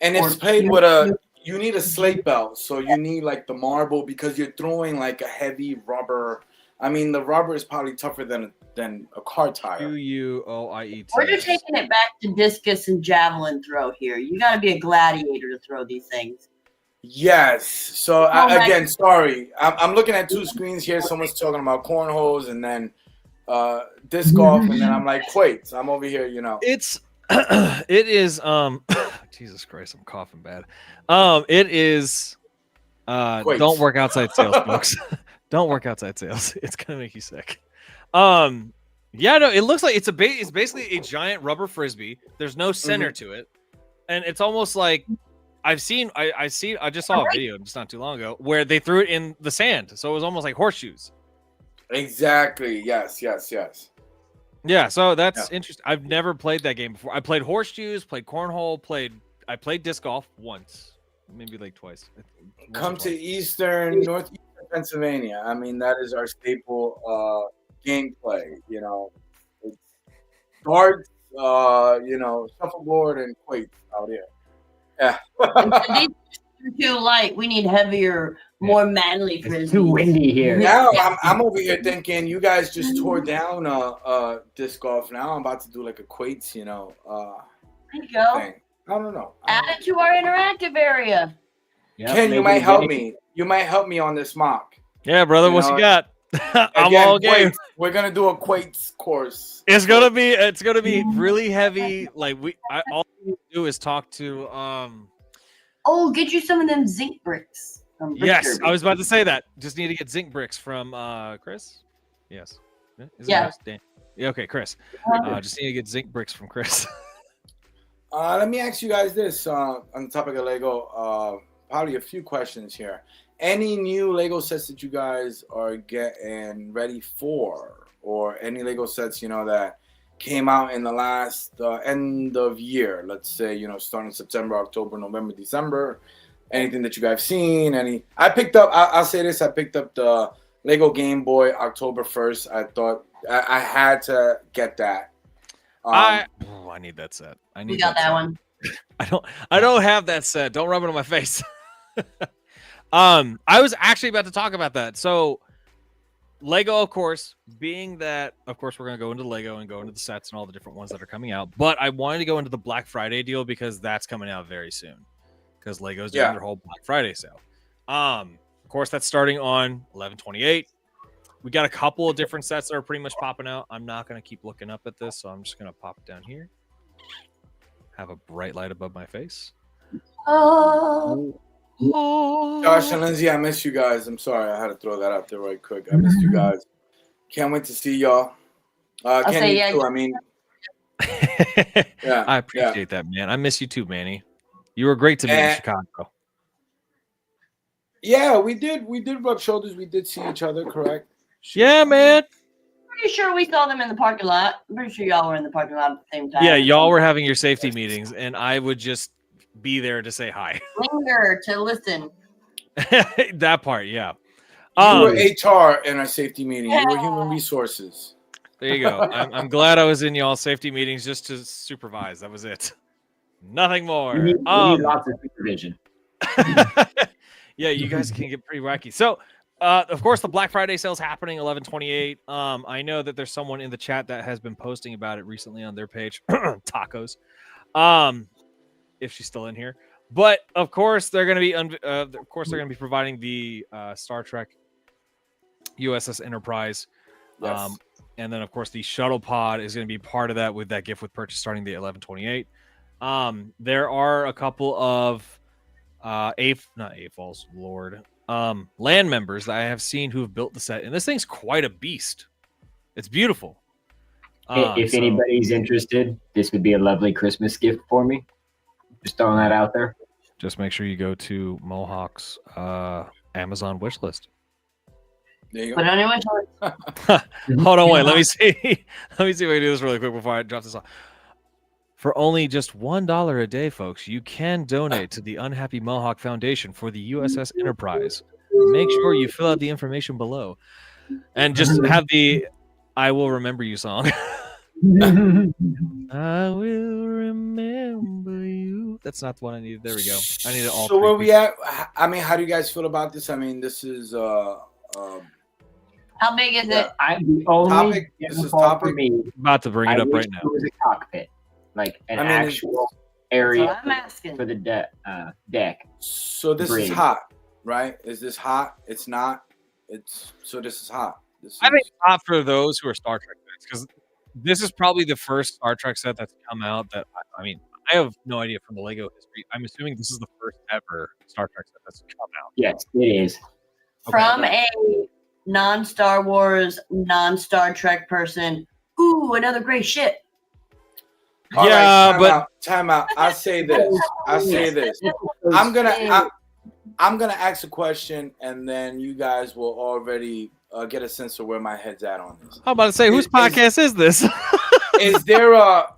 And it's Or played Q- with you need a slate belt. So you need like the marble because you're throwing like a heavy rubber. I mean, the rubber is probably tougher than a car tire. QUOIET. we're just taking it back to discus and javelin throw here. You got to be a gladiator to throw these things. Yes. So Oh, again, sorry. I'm looking at two screens here. Someone's talking about cornholes and then disc golf, and then I'm like, quates. I'm over here, It's it is Jesus Christ, I'm coughing bad. It is Quates. don't work outside sales, folks. Don't work outside sales. It's gonna make you sick. Yeah, no, it looks like it's basically a giant rubber frisbee. There's no center to it, and it's almost like I just saw a video just not too long ago where they threw it in the sand, so it was almost like horseshoes. Exactly. Yes. Yeah, so that's interesting. I've never played that game before. I played horseshoes, played cornhole, I played disc golf once, maybe like twice. Come to northeastern Pennsylvania. I mean, that is our staple gameplay. It's darts, shuffleboard, and quates out here. Yeah. These are too light. We need heavier, more manly frisbees. It's too windy here. Now I'm over here thinking you guys just tore down disc golf. Now I'm about to do like a quates, There you go. thing. I don't know. Add it to our interactive area. Yep, Ken, you make might it help big. me. You might help me on this mock. Yeah, brother, You what know, you got? I'm Again, all game. quates. We're gonna do a quates course. It's gonna be really heavy. Like all we do is talk to Oh, get you some of them zinc bricks. from Brick Yes, Derby. I was about to say that. Just need to get zinc bricks from Chris. Yes. Is it Yeah. Chris? Dan? Yeah. Okay, Chris. Just need to get zinc bricks from Chris. Let me ask you guys this on the topic of Lego. Probably a few questions here. Any new Lego sets that you guys are getting ready for, or any Lego sets that came out in the last end of year? Let's say starting September, October, November, December. Anything that you guys seen? I picked up. I'll say this. I picked up the Lego Game Boy October 1st. I thought I had to get that. I need that set. We got that set. one. I don't have that set. Don't rub it on my face. I was actually about to talk about that. So Lego, of course, being that, of course, we're going to go into Lego and go into the sets and all the different ones that are coming out. But I wanted to go into the Black Friday deal because that's coming out very soon. Because Lego's doing their whole Black Friday sale. Of course, that's starting on 11/28. We got a couple of different sets that are pretty much popping out. I'm not going to keep looking up at this, so I'm just going to pop it down here. Have a bright light above my face. Oh, Josh and Lindsay, I miss you guys. I'm sorry, I had to throw that out there right quick. I missed you guys. Can't wait to see y'all. Ken, you too. I mean, yeah, I appreciate that, man. I miss you too, Manny. You were great to me in Chicago. Yeah, we did rub shoulders. We did see each other, correct? Yeah, man. pretty sure we saw them in the parking lot. I'm pretty sure y'all were in the parking lot at the same time. Yeah, y'all were having your safety meetings, and I would just be there to say hi. Linger to listen. That part, yeah. You were HR in our safety meeting. You were human resources. There you go. I'm glad I was in y'all's safety meetings just to supervise. That was it. Nothing more. You need lots of supervision. Yeah, you guys can get pretty wacky. So, of course, the Black Friday sale's happening 11/28. I know that there's someone in the chat that has been posting about it recently on their page. Tacos. If she's still in here. But of course, they're going to be providing the Star Trek USS Enterprise. Yes. And then, of course, the shuttle pod is going to be part of that with that gift with purchase starting the 11/28. There are a couple of land members that I have seen who have built the set, and this thing's quite a beast. It's beautiful. If anybody's interested, this would be a lovely Christmas gift for me. Just throwing that out there. Just make sure you go to Mohawk's Amazon wish list. There you go. But anyway, Hold on, wait. Let me see. Let me see if I can do this really quick before I drop this off. For only just $1 a day, folks, you can donate to the Unhappy Mohawk Foundation for the USS Enterprise. Make sure you fill out the information below, and just have the "I Will Remember You" song. I will remember you. That's not the one I needed. There we go. I need it all. So where we at? I mean, how do you guys feel about this? I mean, this is how big is it? I'm the only Topic. This is downfall topic. for me. About to bring it I up wish right now. It was a cockpit, like an I mean, actual So area I'm asking. for the deck. So this Bridge. is hot, right? Is this hot? It's not. It's so this is hot. This I think is- not for those who are Star Trek fans, because this is probably the first Star Trek set that's come out that I mean, I have no idea from the Lego history. I'm assuming this is the first ever Star Trek set that's come out. Yes, it is. From a non-Star Wars, non-Star Trek person. Ooh, another great ship. All Yeah, right, but time out. I say this. I'm gonna ask a question, and then you guys will already get a sense of where my head's at on this. I'm about to say, whose podcast is this? Is there a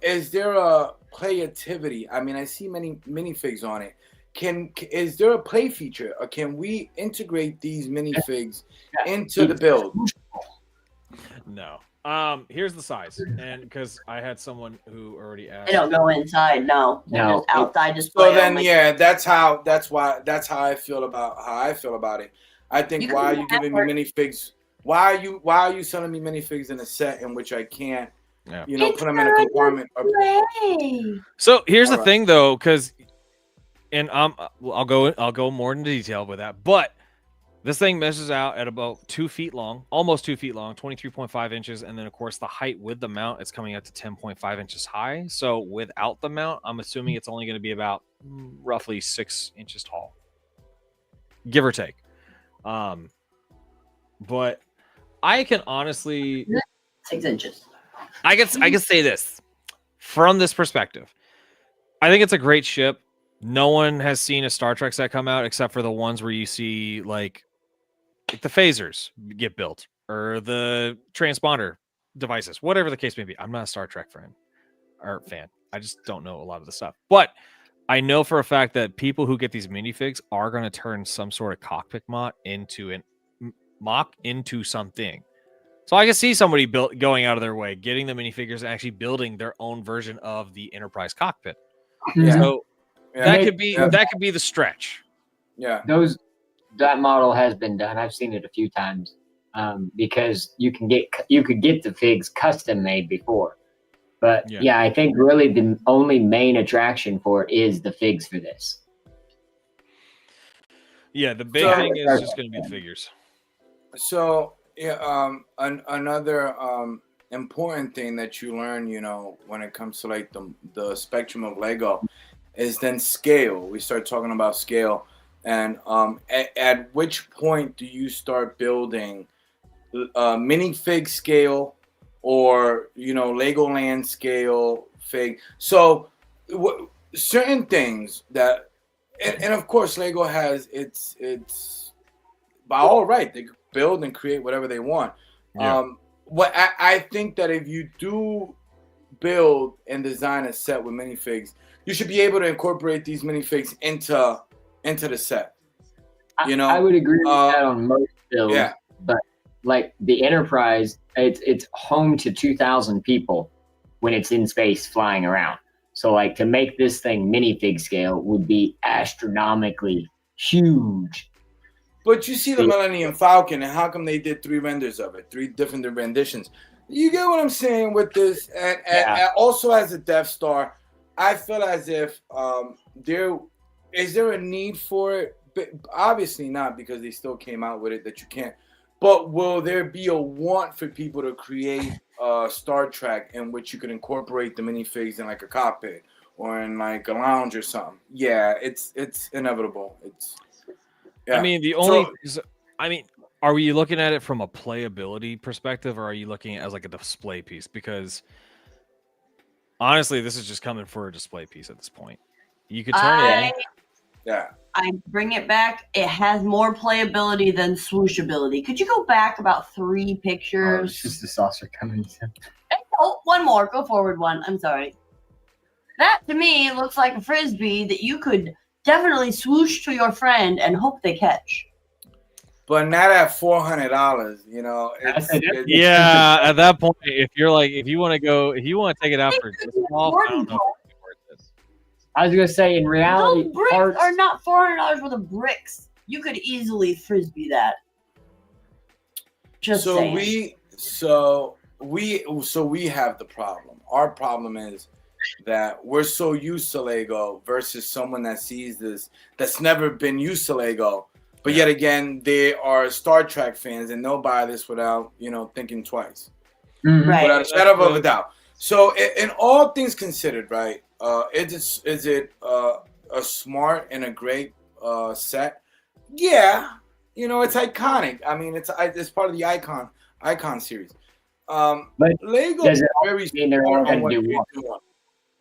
playability? I mean, I see many minifigs on it. Is there a play feature, or can we integrate these minifigs into the build? No. Here's the size, and because I had someone who already asked. They don't go inside. No, they're No. just outside display. So then, only. yeah, that's how I feel about it. I think You why are can you giving me minifigs? Why are you selling me minifigs in a set in which I can't, Yeah. put them in a compartment? Play. So here's the Alright. thing, though, because, and I'll go more into detail with that, but this thing measures out at about 2 feet long, almost 2 feet long, 23.5 inches, and then of course the height with the mount is coming out to 10.5 inches high. So without the mount, I'm assuming it's only going to be about roughly 6 inches tall, give or take. But I can honestly, 6 inches. I can say this from this perspective. I think it's a great ship. No one has seen a Star Trek set come out except for the ones where you see like the phasers get built or the transponder devices, whatever the case may be. I'm not a Star Trek fan. I just don't know a lot of the stuff. But I know for a fact that people who get these minifigs are going to turn some sort of cockpit mock into something. So I can see somebody going out of their way, getting the minifigures and actually building their own version of the Enterprise cockpit. Yeah. So Yeah. that could be the stretch. Yeah. That model has been done. I've seen it a few times because you could get the figs custom made before. But yeah, I think really the only main attraction for it is the figs for this. Yeah, the big thing is just going to be the figures. So yeah, another important thing that you learn, when it comes to like the spectrum of Lego, is then scale. We start talking about scale, and at which point do you start building minifig scale or Legoland scale fig? So certain things that, and of course Lego has its by all right, they build and create whatever they want. Yeah. what I think that if you do build and design a set with minifigs, you should be able to incorporate these minifigs into the set. You know, I would agree with that on most builds. Yeah. But like the Enterprise, it's home to 2,000 people when it's in space flying around. So like to make this thing minifig scale would be astronomically huge. But you see the Millennium Falcon, and how come they did 3 renders of it, 3 different renditions? You get what I'm saying with this, and also as a Death Star, I feel as if there a need for it. But obviously not, because they still came out with it that you can't. But will there be a want for people to create Star Trek in which you could incorporate the minifigs in like a cockpit or in like a lounge or something? Yeah, it's inevitable. I mean, are we looking at it from a playability perspective, or are you looking at it as like a display piece? Because honestly, this is just coming for a display piece at this point. You could turn it in. Yeah. I bring it back. It has more playability than swooshability. Could you go back about 3 pictures? Oh, it's just the saucer coming in. Oh, one more. Go forward one. I'm sorry. That to me looks like a frisbee that you could definitely swoosh to your friend and hope they catch. But not at $400, you know. Yeah, at that point, if you want to take it out for just small, I don't know if it's worth this. I was gonna say, in reality, those bricks are not $400 worth of bricks. You could easily frisbee that. Just saying. We have the problem. Our problem is that we're so used to Lego versus someone that sees this that's never been used to Lego, but yet again they are Star Trek fans and they'll buy this without thinking twice, Right? Without a shadow of a doubt. So, in all things considered, right? Is it a smart and a great set? Yeah, it's iconic. I mean, it's part of the icon series. But Lego is very smart on what they're doing.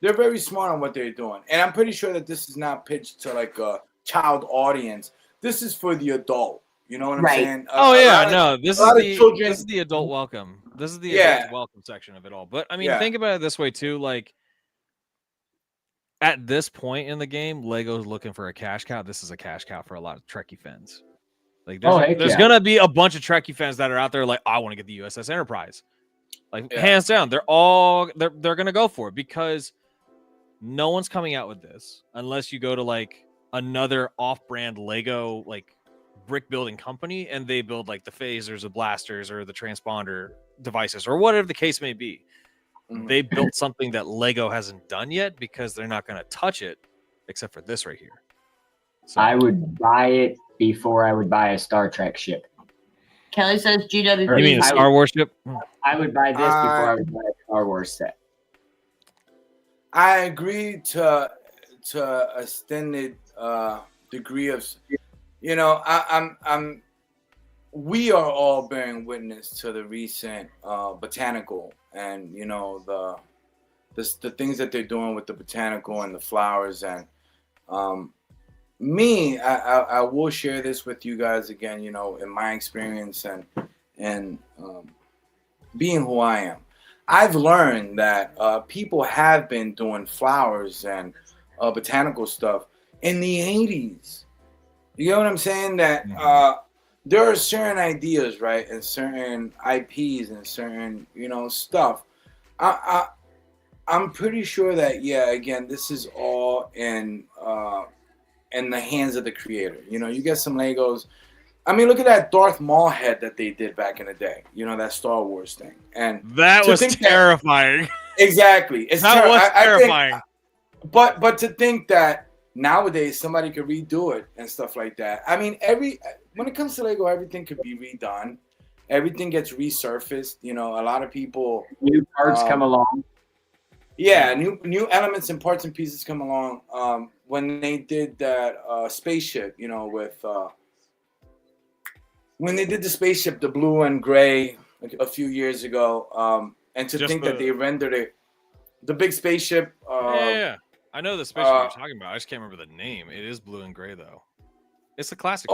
They're very smart on what they're doing, and I'm pretty sure that this is not pitched to like a child audience. This is for the adult. You know what I'm saying? This is the adult welcome. This is the adult welcome section of it all. But I mean, think about it this way too. Like at this point in the game, Lego's looking for a cash cow. This is a cash cow for a lot of Trekkie fans. Like there's gonna be a bunch of Trekkie fans that are out there like, I want to get the USS Enterprise. Like hands down, they're gonna go for it because no one's coming out with this unless you go to like another off-brand Lego like brick building company and they build like the phasers, the blasters, or the transponder devices, or whatever the case may be. They built something that Lego hasn't done yet because they're not going to touch it except for this right here. So I would buy it before I would buy a Star Trek ship. Kelly says GWP. You mean a Star Wars ship? I would buy this before I would buy a Star Wars set. I agree to a extended degree of, we are all bearing witness to the recent botanical and the things that they're doing with the botanical and the flowers, and I will share this with you guys again, in my experience and being who I am. I've learned that people have been doing flowers and botanical stuff in the 80s. You know what I'm saying? That there are certain ideas, right, and certain IPs and certain, stuff. I'm pretty sure that, again, this is all in the hands of the creator. You get some Legos. I mean, look at that Darth Maul head that they did back in the day. That Star Wars thing, and that was terrifying. Exactly, was terrifying. But to think that nowadays somebody could redo it and stuff like that. I mean, when it comes to Lego, everything could be redone. Everything gets resurfaced. A lot of people, new parts come along. Yeah, new elements and parts and pieces come along. When they did that spaceship, with when they did the spaceship, the blue and gray, like a few years ago, and to think that they rendered it, the big spaceship. Yeah. I know the spaceship you're talking about. I just can't remember the name. It is blue and gray though. It's a classic.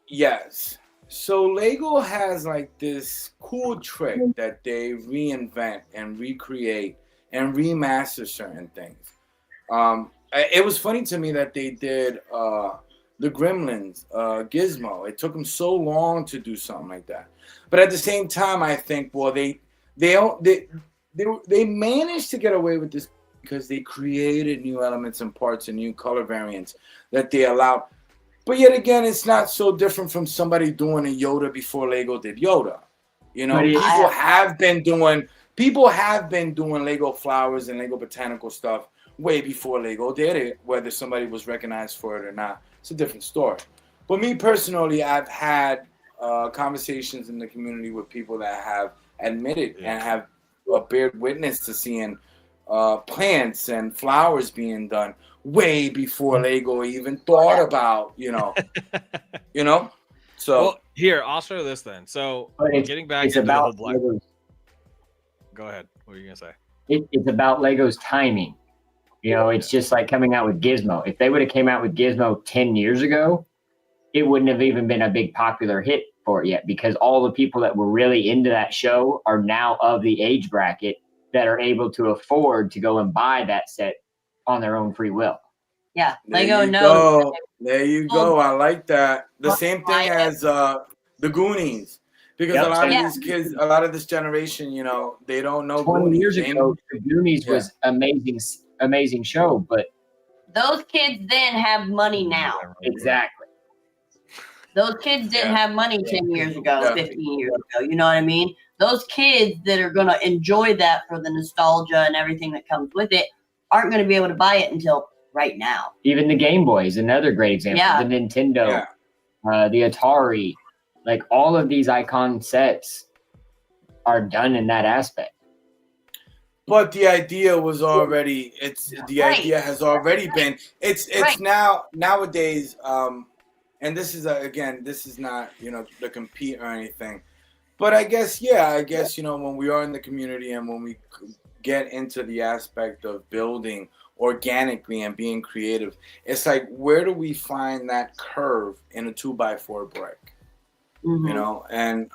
Yes. So Lego has like this cool trick that they reinvent and recreate and remaster certain things. It was funny to me that they did the Gremlins Gizmo. It took them so long to do something like that, but at the same time, I think they managed to get away with this because they created new elements and parts and new color variants that they allowed. But yet again, it's not so different from somebody doing a Yoda before Lego did Yoda. You know, people have been doing Lego flowers and Lego botanical stuff way before Lego did it, whether somebody was recognized for it or not. It's a different story. But me personally, I've had conversations in the community with people that have admitted and have bared witness to seeing plants and flowers being done way before Lego even thought about, So Well, here, I'll show this then. So getting back into the whole black. Go ahead. What are you gonna say? It's about Lego's timing. It's just like coming out with Gizmo. If they would have came out with Gizmo 10 years ago, it wouldn't have even been a big popular hit for it yet, because all the people that were really into that show are now of the age bracket that are able to afford to go and buy that set on their own free will. Yeah, Lego knows. There you go. I like that. The same thing as the Goonies. Because a lot of these kids, a lot of this generation, they don't know 20 Goonies. years ago, the Goonies was amazing show, but those kids then have money now. Exactly. Those kids didn't have money 10 years ago, 15 years ago. You know what I mean? Those kids that are going to enjoy that for the nostalgia and everything that comes with it aren't going to be able to buy it until right now. Even the Game Boy is another great example. Yeah. The Nintendo, the Atari, like all of these icon sets are done in that aspect. But the idea was already, idea has already been, it's now, nowadays, and this is, again, this is not, to compete or anything. But I guess, when we are in the community and when we get into the aspect of building organically and being creative, it's like, where do we find that curve in a 2x4 brick? And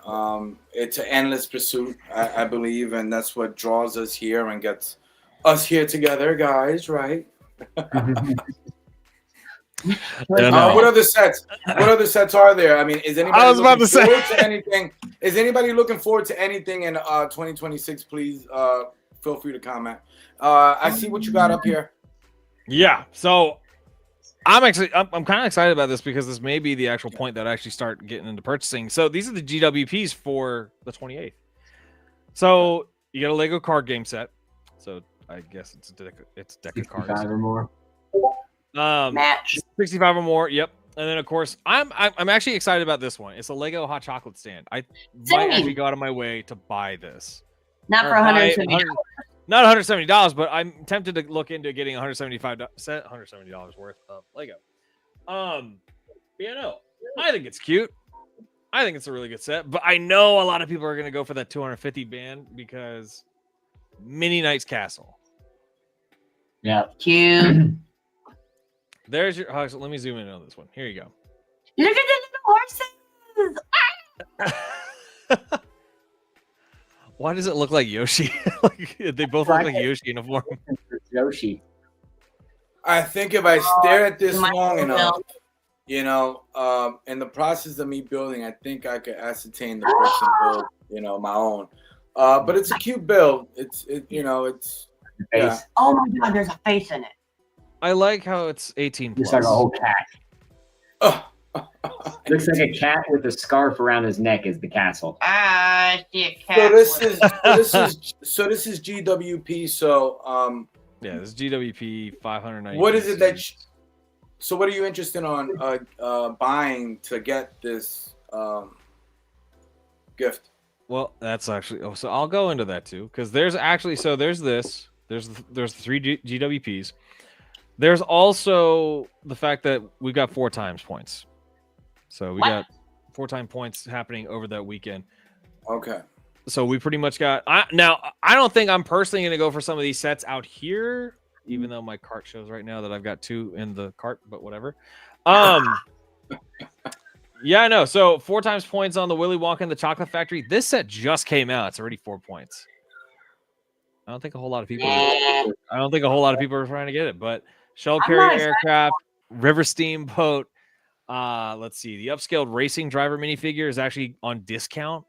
it's an endless pursuit, I believe, and that's what draws us here and gets us here together, guys, right? What other sets? What other sets are there? I mean, is anybody looking forward to anything? Is anybody looking forward to anything in 2026? Please feel free to comment. I see what you got up here. Yeah, so I'm kind of excited about this because this may be the actual point that I actually start getting into purchasing. So these are the GWPs for the 28th. So you get a Lego card game set. So I guess it's a deck of cards. 65 or more. Match 65 or more. Yep. And then of course I'm actually excited about this one. It's a Lego hot chocolate stand. I might actually go out of my way to buy this. Not for $170. Not $170, but I'm tempted to look into getting $170 worth of Lego. I think it's cute. I think it's a really good set, but I know a lot of people are going to go for that 250 band because Mini Knight's Castle. Yeah, cute. There's your. Oh, so let me zoom in on this one. Here you go. Look at the little horses. Why does it look like Yoshi? Like, they both look like Yoshi in a form. Yoshi. I think if I stare at this long enough, in the process of me building, I think I could ascertain the bricks and build, my own. But it's a cute build. It's. Yeah. Oh my God, there's a face in it. I like how it's 18 plus. Looks like a whole cat. Looks like a cat with a scarf around his neck is the castle. I see a cat. So this is GWP. So yeah, this is GWP 590. What is it so what are you interested on buying to get this gift? Well, that's actually so I'll go into that too because there's this. There's 3 GWPs. There's also the fact that we've got 4 times points. So we got 4 time points happening over that weekend. Okay. So we pretty much got. Now I don't think I'm personally going to go for some of these sets out here, even though my cart shows right now that I've got 2 in the cart. But whatever. Yeah, I know. So 4 times points on the Willy Wonka and the Chocolate Factory. This set just came out. It's already 4 points. I don't think a whole lot of people. I don't think a whole lot of people are trying to get it. But shuttle I'm carrier not excited. aircraft, river steamboat. Let's see. The upscaled racing driver minifigure is actually on discount.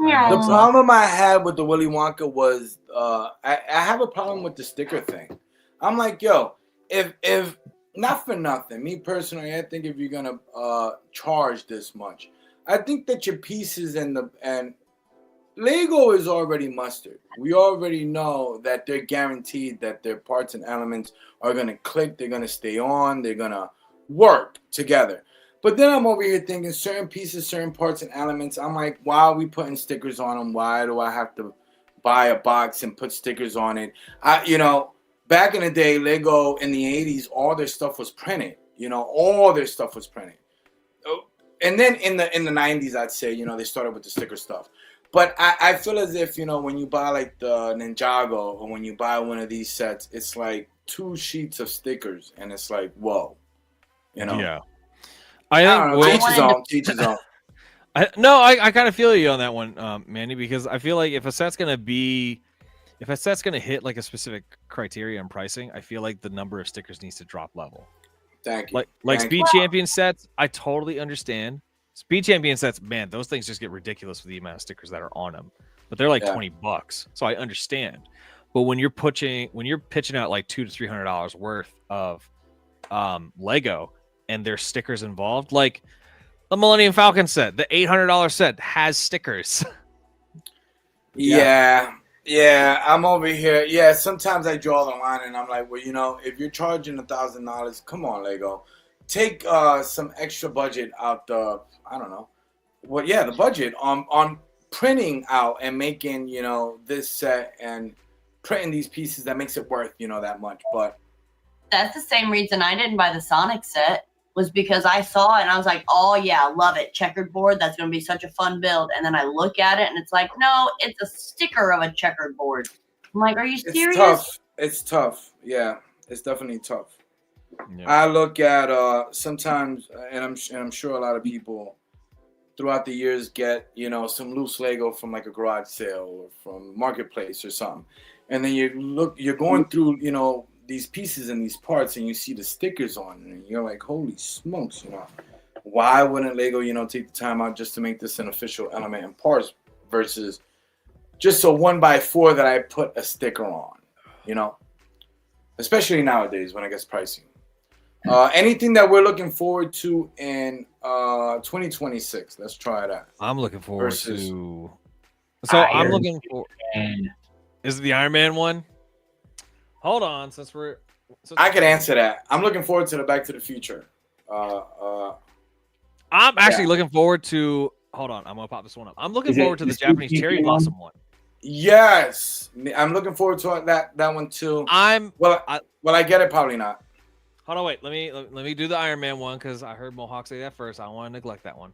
Yeah. The problem I had with the Willy Wonka was I have a problem with the sticker thing. I'm like, yo, if not for nothing, me personally, I think if you're gonna charge this much, I think that your pieces and Lego is already mustard. We already know that they're guaranteed that their parts and elements are gonna click, they're gonna stay on, they're gonna work together. But then I'm over here thinking certain pieces, certain parts and elements. I'm like, why are we putting stickers on them? Why do I have to buy a box and put stickers on it? Back in the day, Lego in the 80s, all their stuff was printed. All their stuff was printed. And then in the 90s, I'd say, they started with the sticker stuff. But I feel as if, when you buy like the Ninjago or when you buy one of these sets, it's like 2 sheets of stickers. And it's like, whoa. Yeah. I don't know. Teach his own. I kind of feel you on that one, Manny, because I feel like if a set's gonna hit like a specific criteria and pricing, I feel like the number of stickers needs to drop level. Thank you. Like Speed Champion sets, I totally understand. Speed Champion sets, man, those things just get ridiculous with the amount of stickers that are on them. But they're like $20, so I understand. But when you're pitching out like $200 to $300 worth of Lego, and there's stickers involved, like the Millennium Falcon set, the $800 set has stickers. Yeah, I'm over here. Yeah, sometimes I draw the line and I'm like, well, if you're charging $1,000, come on, Lego. Take some extra budget out the budget on printing out and making, this set and printing these pieces that makes it worth, that much. But that's the same reason I didn't buy the Sonic set, was because I saw it and I was like, oh yeah, love it. Checkered board, that's going to be such a fun build. And then I look at it and it's like, no, it's a sticker of a checkered board. I'm like, are you serious? It's tough. Yeah, it's definitely tough. Yeah. I look at sometimes, and I'm sure a lot of people throughout the years get, some loose Lego from like a garage sale or from Marketplace or something. And then you're going through, these pieces and these parts and you see the stickers on it and you're like, holy smokes, why wouldn't Lego, take the time out just to make this an official element and parts versus just a 1x4 that I put a sticker on, especially nowadays when it gets pricey. Anything that we're looking forward to in 2026, let's try that. I'm looking forward to. So I'm looking for. Is it the Iron Man one? Hold on, I can answer that. I'm looking forward to the Back to the Future. I'm actually looking forward to. Hold on, I'm gonna pop this one up. I'm looking forward to the Japanese cherry blossom one. Yes, I'm looking forward to that one too. I get it, probably not. Hold on, wait. Let me do the Iron Man one because I heard Mohawk say that first. I don't want to neglect that one.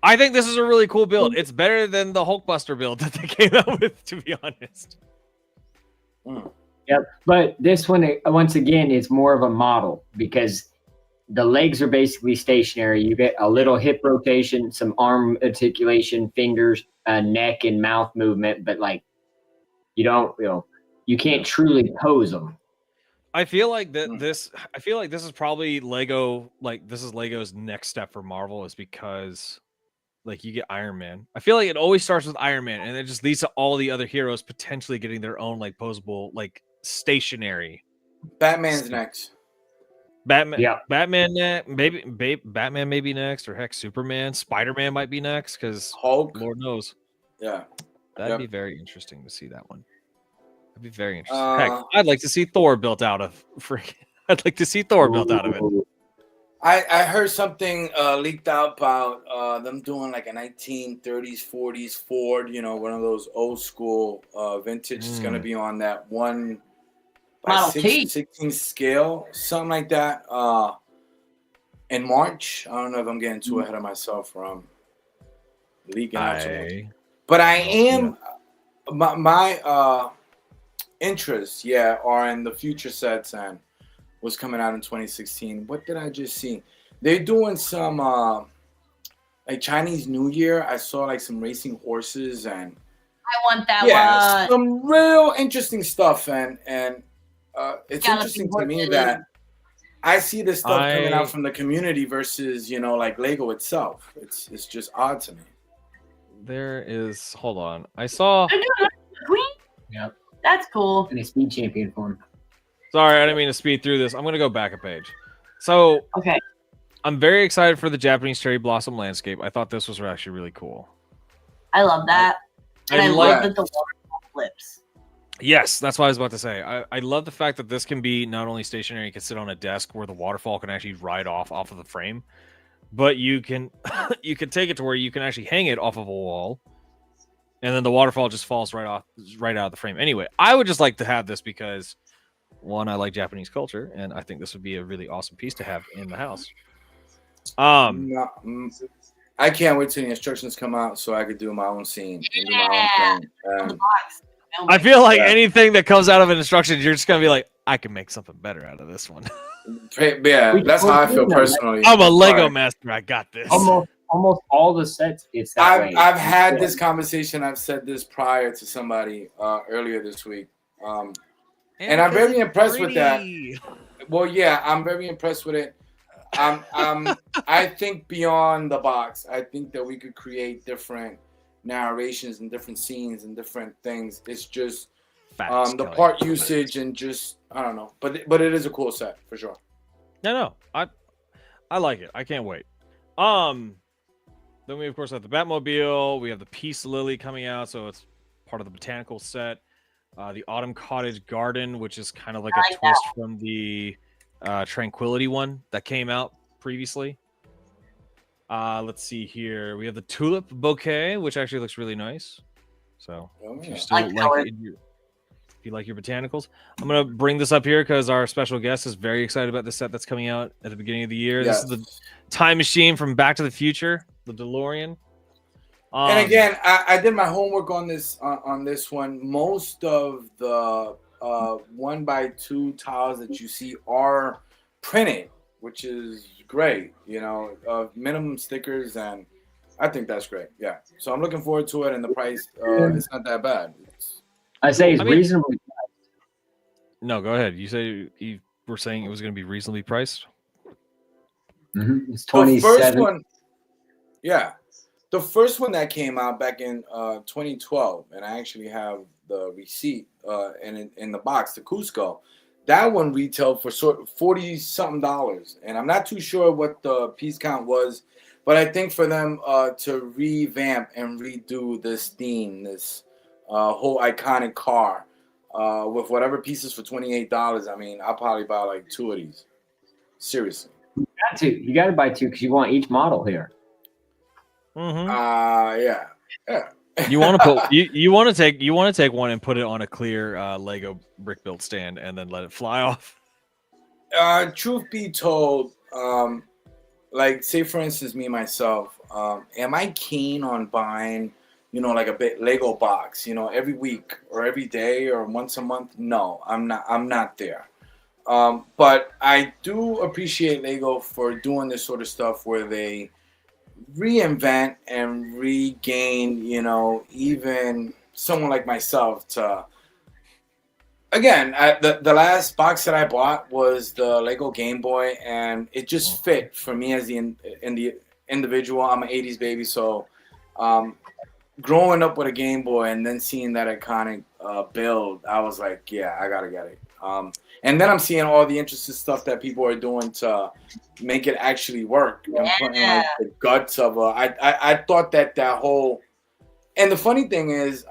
I think this is a really cool build. It's better than the Hulkbuster build that they came out with, to be honest. Yep, but this one, once again, is more of a model because the legs are basically stationary. You get a little hip rotation, some arm articulation, fingers, neck and mouth movement, but like you can't truly pose them. I feel like this is probably Lego. Like this is Lego's next step for Marvel, is because like you get Iron Man. I feel like it always starts with Iron Man, and it just leads to all the other heroes potentially getting their own like posable, like stationary. Batman's next. Batman, yeah. Batman, Batman may be next, or heck, Superman, Spider-Man might be next because Hulk, Lord knows. Yeah, that'd be very interesting to see that one. That'd be very interesting. Heck, I'd like to see Thor built out of I'd like to see Thor built out of it. I heard something leaked out about them doing like a 1930s, 40s Ford, one of those old school vintage. It's going to be on that 1/16 scale, something like that. In March, I don't know if I'm getting too ahead of myself from leaking out too much. But I am my interests, are in the future sets and was coming out in 2016. What did I just see? They're doing some like Chinese New Year, I saw like some racing horses and I want that one. some real interesting stuff. And it's Galloping interesting to me horses. that I see this stuff coming out from the community versus, you know, like Lego itself. It's just odd to me. There is. Hold on. I saw. They're doing the Queen. Yep. That's cool. In a speed champion form. Sorry, I didn't mean to speed through this. I'm gonna go back a page. So Okay. I'm very excited for the Japanese cherry blossom landscape. I thought this was actually really cool. I love that. And I love like- that the waterfall flips. Yes, that's what I was about to say. I love the fact that this can be not only stationary, you can sit on a desk where the waterfall can actually ride off of the frame, but you can you can take it to where you can actually hang it off of a wall, and then the waterfall just falls right out of the frame. Anyway, I would just like to have this because one, I like Japanese culture, and I think this would be a really awesome piece to have in the house. No, I can't wait till the instructions come out so I could do my own scene and do my own thing. On the box. Oh I my feel like Yeah. anything that comes out of an instruction, you're just gonna be like, I can make something better out of this one. Yeah, that's how I feel personally. I'm a Lego Right. master. I got this. Almost all the sets, it's that way. I've had this conversation. I've said this prior to somebody earlier this week. And I'm very impressed with that. Well, yeah, I'm very impressed with it. I think beyond the box. I think that we could create different narrations and different scenes and different things. It's just Facts, the Kelly. part usage and just I don't know. But it is a cool set for sure. No, I like it. I can't wait. Then we of course have the Batmobile. We have the Peace Lily coming out, so it's part of the botanical set. The Autumn Cottage Garden, which is kind of like a twist from the Tranquility one that came out previously. Let's see here. We have the Tulip Bouquet, which actually looks really nice. So if you still like color. if you like your botanicals, I'm gonna bring this up here because our special guest is very excited about the set that's coming out at the beginning of the year. Yes. This is the time machine from Back to the Future, the DeLorean. And again, I did my homework on this one. Most of the 1x2 tiles that you see are printed, which is great. You know, minimum stickers, and I think that's great. Yeah, so I'm looking forward to it, and the price it's not that bad. I say it's reasonably. No, go ahead. You say you were saying it was going to be reasonably priced. It's The 27. first one, yeah. The first one that came out back in 2012, and I actually have the receipt in the box, the Cusco. That one retailed for $40-something, and I'm not too sure what the piece count was, but I think for them to revamp and redo this theme, this whole iconic car, with whatever pieces for $28, I mean, I'll probably buy like 2 of these. Seriously. You got to buy 2 because you want each model here. Yeah. You want to put you want to take one and put it on a clear Lego brick built stand and then let it fly off. Truth be told, like say for instance, me myself, am I keen on buying, you know, like a bit Lego box, you know, every week or every day or once a month? No, I'm not there. But I do appreciate Lego for doing this sort of stuff where they reinvent and regain, you know, even someone like myself to. Again, the last box that I bought was the Lego Game Boy, and it just fit for me as the individual. I'm an 80s baby, so growing up with a Game Boy and then seeing that iconic build, I was like, yeah, I gotta get it. And then I'm seeing all the interesting stuff that people are doing to make it actually work and putting like the guts of I thought that whole. And the funny thing is,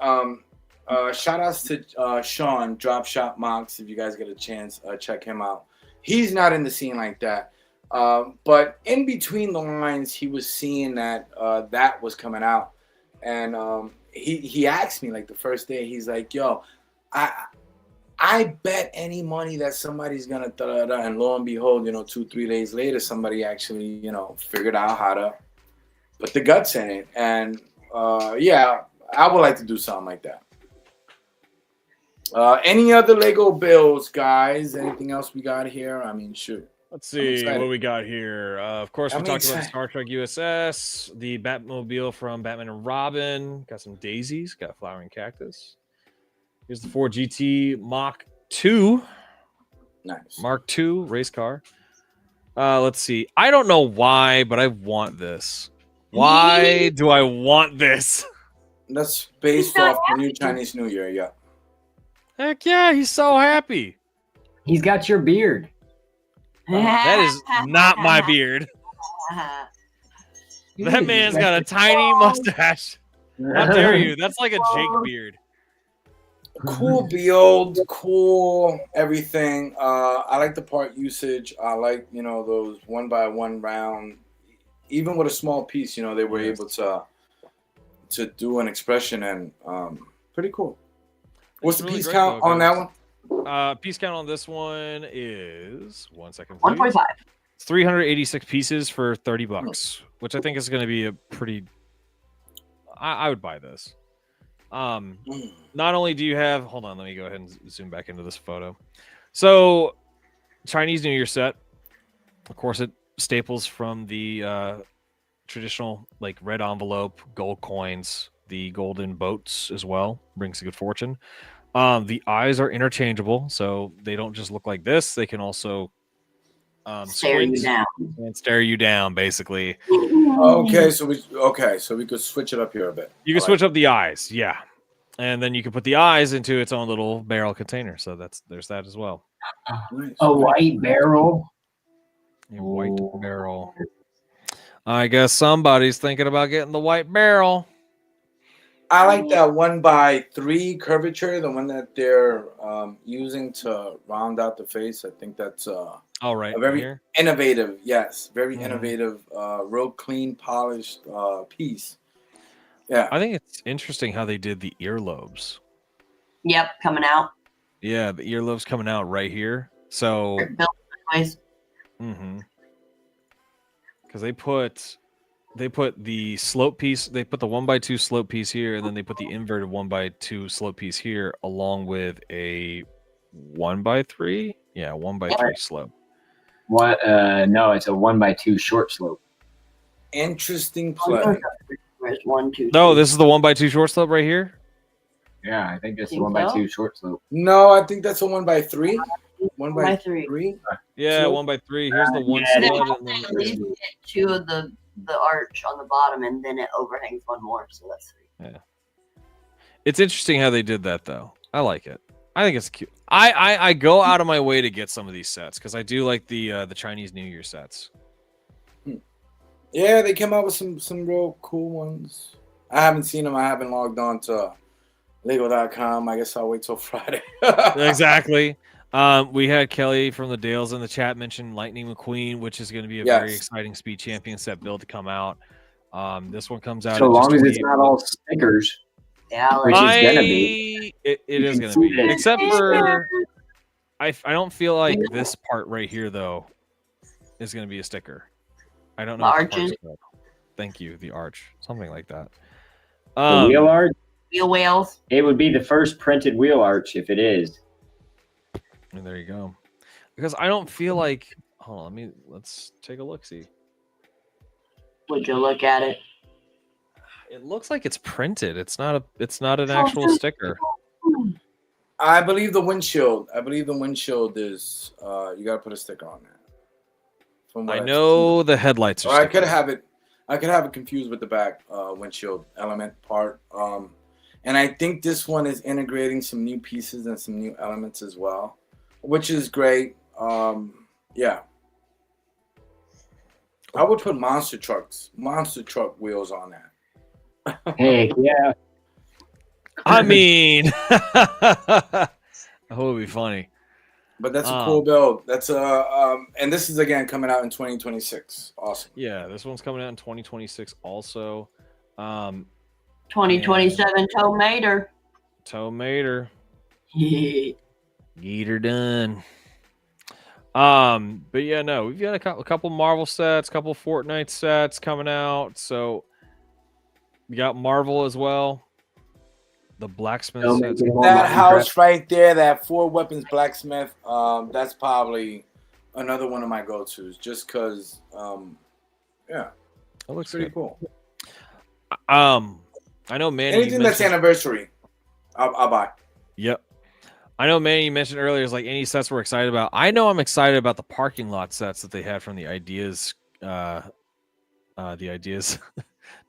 shout outs to Sean, Drop Shop Mox. If you guys get a chance, check him out. He's not in the scene like that. But in between the lines, he was seeing that that was coming out. And he asked me like the first day, he's like, yo, I bet any money that somebody's gonna da-da-da, and lo and behold, you know, 2-3 days later, somebody actually, you know, figured out how to put the guts in it. And yeah, I would like to do something like that. Any other Lego builds, guys? Anything else we got here? I mean, shoot. Let's see excited. what we got here. Of course, we I'm talked about the excited. Star Trek USS, the Batmobile from Batman and Robin. Got some daisies. Got a flowering cactus. Here's the Ford GT Mach 2. Nice. Mark II race car. Let's see. I don't know why, but I want this. Why do I want this? That's based off the new Chinese New Year. Yeah. Heck yeah, he's so happy. He's got your beard. That is not my beard. That man's got a tiny mustache. How dare you? That's like a Jake beard. Cool build, cool everything. I like the part usage. I like, those 1x1 round. Even with a small piece, they were able to do an expression, and pretty cool. What's the piece count on that one? Piece count on this one is 1 second. 1.5. It's 386 pieces for $30, which I think is going to be a pretty. I would buy this. Not only do you have, hold on, let me go ahead and zoom back into this photo. So, Chinese New Year set. Of course, it staples from the traditional like red envelope, gold coins, the golden boats as well. Brings good fortune. The eyes are interchangeable, so they don't just look like this. They can also Stare you down. and stare you down, basically. Okay, so we could switch it up here a bit. You can switch up the eyes, yeah, and then you can put the eyes into its own little barrel container. So there's that as well. Nice. A white barrel. A white barrel. I guess somebody's thinking about getting the white barrel. I like that 1x3 curvature, the one that they're using to round out the face. I think that's All right, a very here. innovative, very innovative, real clean, polished piece. Yeah, I think it's interesting how they did the earlobes. Yep, coming out. Yeah, the earlobes coming out right here. So, Built because they put the slope piece, they put the 1x2 slope piece here, and then they put the inverted 1x2 slope piece here, along with a 1x3. Yeah, 1x3 slope. What? No, it's a 1x2 short slope. interesting play. Where's 1, 2, No, 3? this is the 1x2 short slope right here. Yeah, I think it's a Think 1x2 short slope. No, I think that's a 1x3. 1x3. 1x3. Yeah, Slope? 1x3. Here's the one Yeah, stud. And At then least get 2 of the arch on the bottom, and then it overhangs 1 more, so that's 3. it's interesting how they did that, though. I like it. I think it's cute. I go out of my way to get some of these sets because I do like the Chinese New Year sets. Yeah, they came out with some real cool ones. I haven't seen them. I haven't logged on to Lego.com. I guess I'll wait till Friday. Exactly. We had Kelly from the Dales in the chat mention Lightning McQueen, which is going to be a very exciting Speed Champion set build to come out. This one comes out. So at long just as it's not all stickers. Yeah, Which like, is gonna be. It is can going to see be. it. Except for, I don't feel like this part right here, though, is going to be a sticker. I don't know. The what the part's arches? called. Thank you. The arch. Something like that. The wheel arch. wheel whales. It would be the first printed wheel arch if it is. And there you go. Because I don't feel like. Hold on. Let's take a look. See. Would you look at it? It looks like it's printed. It's not an actual sticker. I believe the windshield. Is you gotta put a sticker on that. From what I I've know the headlights seen. are Or I could stickers. have it confused with the back windshield element part. And I think this one is integrating some new pieces and some new elements as well, which is great. Yeah. I would put monster truck wheels on that. Heck yeah. I mean, that would be funny. But that's a cool build. That's and this is again coming out in 2026. Awesome. Yeah, this one's coming out in 2026 also. 2027 Toe Mater. Toe Mater. Yeah. Get her done. But yeah, no, we've got a couple Marvel sets, couple Fortnite sets coming out. So we got Marvel as well. The blacksmith sets. That house right there, that 4 weapons blacksmith, that's probably another one of my go-tos, just because, yeah, That looks pretty good. cool. I know Manny. Anything that's anniversary, I'll buy. Yep. I know Manny, you mentioned earlier is like any sets we're excited about. I know I'm excited about the parking lot sets that they had from the ideas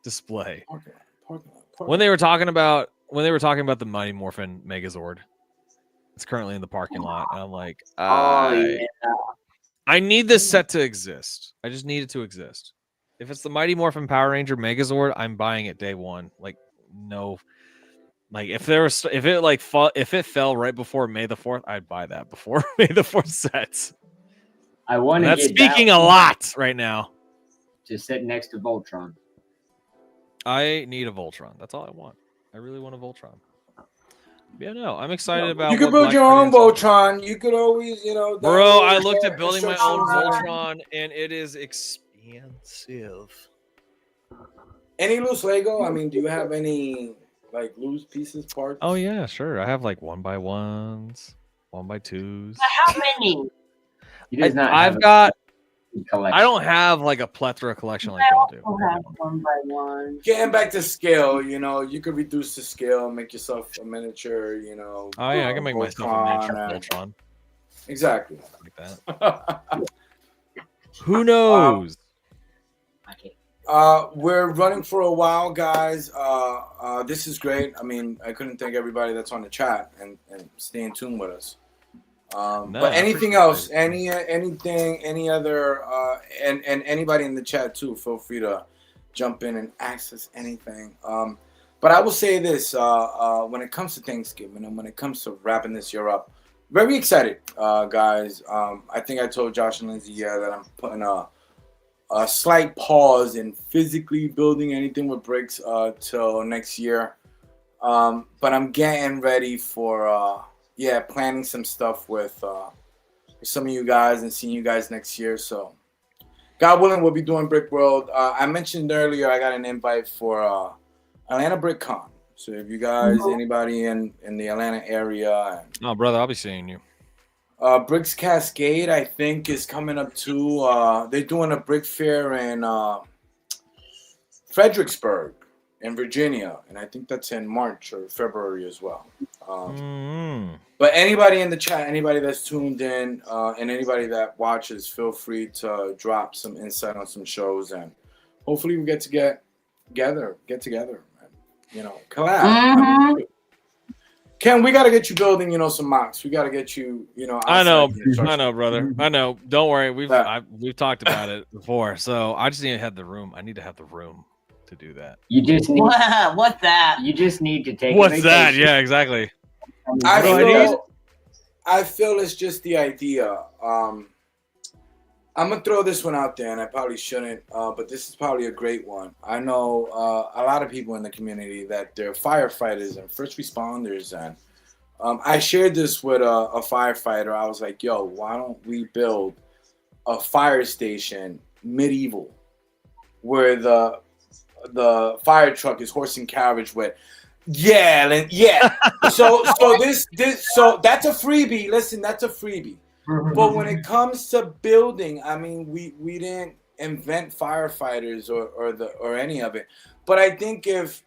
display. Parking lot. When they were talking about the Mighty Morphin Megazord. It's currently in the parking lot. And I'm like, I need this set to exist. I just need it to exist. If it's the Mighty Morphin Power Ranger Megazord, I'm buying it day one. Like, no. Like if it fell right before May the 4th, I'd buy that before May the 4th sets. I want to That's get speaking that a lot right now. to sit next to Voltron. I need a Voltron. That's all I want. I really want a Voltron. Yeah, no, I'm excited about. You could what build Black your Friday own has to offer. Voltron. You could always, Bro, I looked at building my own instructions. Voltron, and it is expensive. Any loose Lego? I mean, do you have any like loose pieces, parts? Oh yeah, sure. I have like 1x1s, 1x2s. How many? He does not I've have got. a collection. I don't have like a plethora collection like y'all do. I have 1x1. Getting back to scale, you could reduce the scale, make yourself a miniature, Oh yeah, I can make myself a miniature Voltron. Exactly. Like that. Who knows? We're running for a while, guys. This is great. I mean, I couldn't thank everybody that's on the chat and stay in tune with us. But anything else, anything, any other, and anybody in the chat too, feel free to jump in and access anything. But I will say this, when it comes to Thanksgiving and when it comes to wrapping this year up, very excited, guys. I think I told Josh and Lindsay, that I'm putting a slight pause in physically building anything with bricks till next year. But I'm getting ready for planning some stuff with some of you guys and seeing you guys next year. So God willing, we'll be doing Brick World. I mentioned earlier I got an invite for Atlanta Brick Con. So if you guys, anybody in the Atlanta area, Oh brother, I'll be seeing you. Bricks Cascade, I think, is coming up too. They're doing a brick fair in Fredericksburg in Virginia, and I think that's in March or February as well. But anybody in the chat, anybody that's tuned in, and anybody that watches, feel free to drop some insight on some shows, and hopefully we get together, and, collab. Mm-hmm. Ken, we got to get you building, some mocks. We got to get you, I know, outside brother. I know. Don't worry. We've talked about it before. So I just need to have the room. I need to have the room to do that. You just need. What's that? You just need to take. What's that? Yeah, exactly. I feel it's just the idea. I'm gonna throw this one out there, and I probably shouldn't, but this is probably a great one. I know a lot of people in the community that they're firefighters and first responders, and I shared this with a firefighter. I was like, "Yo, why don't we build a fire station medieval, where the fire truck is horse and carriage with?" So that's a freebie. Listen, that's a freebie. But when it comes to building, I mean, we didn't invent firefighters or any of it. But I think if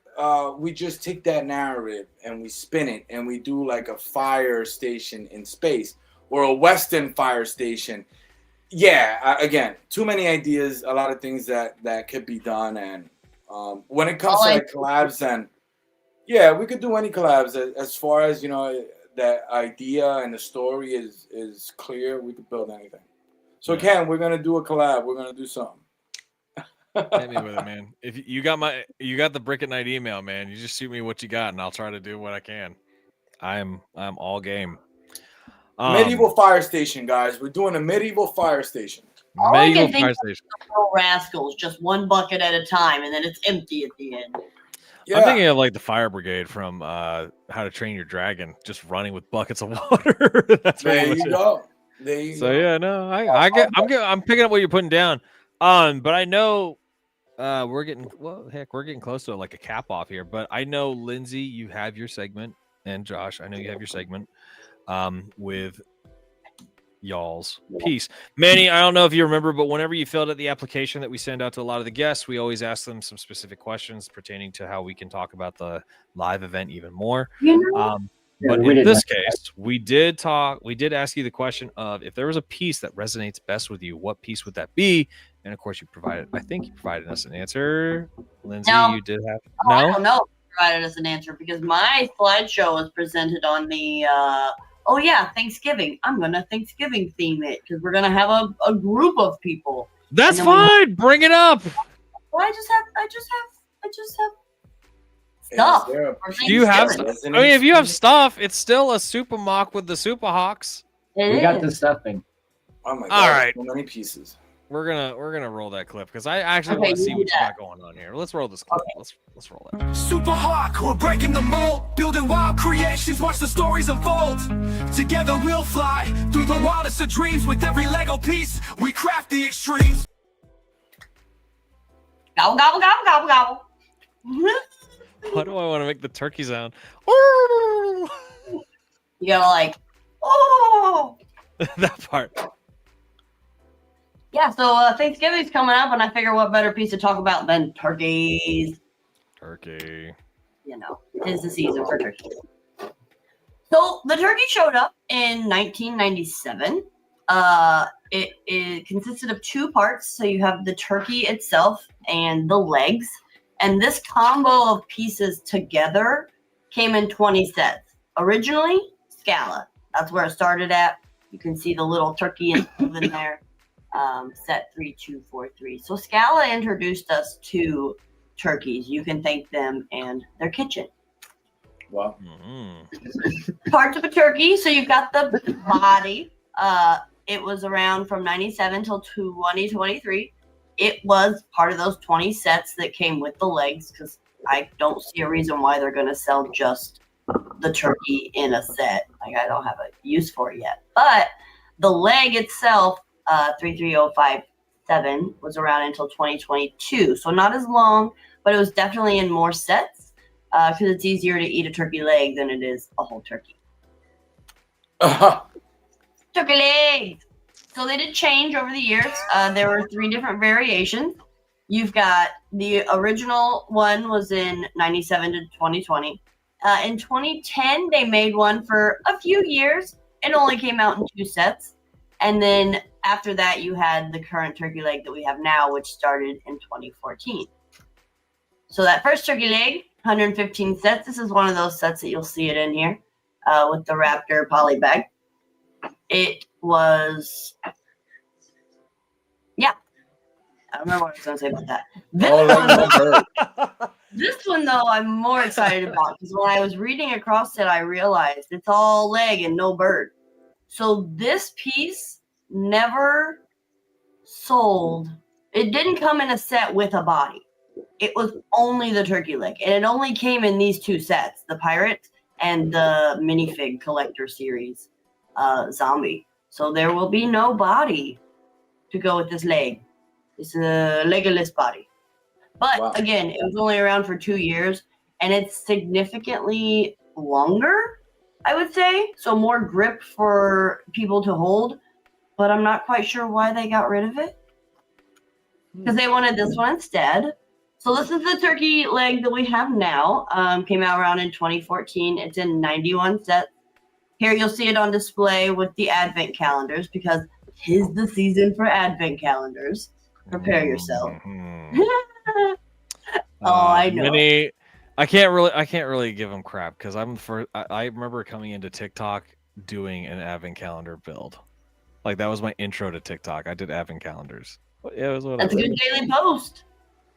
we just take that narrative and we spin it and we do like a fire station in space or a Western fire station, again, too many ideas, a lot of things that could be done. And when it comes to like collabs, and we could do any collabs as far as that idea and the story is clear. We could build anything. So Ken, we're gonna do a collab. We're gonna do something. Hit me with it, man. If you got the Brick Nite email, man, you just shoot me what you got, and I'll try to do what I can. I'm all game. Medieval fire station, guys. We're doing a medieval fire station. Medieval fire station. Rascals, just one bucket at a time, and then it's empty at the end. Yeah. I'm thinking of like the fire brigade from How to Train Your Dragon, just running with buckets of water. That's there you go. I'm picking up what you're putting down. But I know we're getting close to like a cap off here. But I know Lindsay, you have your segment, and Josh, I know you have your segment with y'all's piece. Manny, I don't know if you remember, but whenever you filled out the application that we send out to a lot of the guests, we always ask them some specific questions pertaining to how we can talk about the live event even more. But in this case, we did ask you the question of if there was a piece that resonates best with you, what piece would that be? And of course, I think you provided us an answer. Lindsay, you did have I don't know if you provided us an answer because my slideshow was presented on the Thanksgiving. I'm gonna Thanksgiving theme it because we're gonna have a group of people. That's fine. Bring it up. Well, I just have stuff. Do you have stuff? I mean, if you have stuff, it's still a super mock with the super hawks. We got the stuffing. Oh my god! All right, so many pieces. We're gonna roll that clip because I actually want to see what you got going on here. Let's roll this clip. Okay. Let's roll it. Super Hawk, we're breaking the mold, building wild creations. Watch the stories unfold. Together we'll fly through the wildest of dreams. With every Lego piece, we craft the extremes. Gobble gobble gobble gobble gobble. Why do I want to make the turkey sound? You gotta like, oh, that part. Yeah, so Thanksgiving's coming up, and I figure what better piece to talk about than turkeys. Turkey. You know, it is the season for turkey. So the turkey showed up in 1997. It consisted of two parts. So you have the turkey itself and the legs. And this combo of pieces together came in 20 sets. Originally, Scala. That's where it started at. You can see the little turkey in there. Set 3243. So Scala introduced us to turkeys. You can thank them and their kitchen. Wow. Parts of a turkey. So you've got the body. It was around from 97 till 2023. It was part of those 20 sets that came with the legs because I don't see a reason why they're going to sell just the turkey in a set. Like I don't have a use for it yet. But the leg itself, 33057, was around until 2022. So not as long, but it was definitely in more sets because it's easier to eat a turkey leg than it is a whole turkey. Turkey legs. So they did change over the years. There were 3 different variations. You've got the original one was in 97 to 2020. In 2010, they made one for a few years. It only came out in 2 sets. And then after that, you had the current turkey leg that we have now, which started in 2014. So that first turkey leg, 115 sets. This is one of those sets that you'll see it in here with the Raptor poly bag. It was, I don't remember what I was going to say about that. This one, though, I'm more excited about because when I was reading across it, I realized it's all leg and no bird. So this piece never sold. It didn't come in a set with a body. It was only the turkey leg. And it only came in these 2 sets, the Pirate and the minifig collector series zombie. So there will be no body to go with this leg. It's a legless body. But again, it was only around for 2 years and it's significantly longer, I would say. So more grip for people to hold, but I'm not quite sure why they got rid of it because they wanted this one instead. So this is the turkey leg that we have now. Came out around in 2014. It's in 91 sets. Here you'll see it on display with the advent calendars because 'tis the season for advent calendars. Prepare yourself. I know. Minnie, I can't really give them crap because I remember coming into TikTok doing an advent calendar build. Like that was my intro to TikTok. I did advent calendars. That's a good daily post.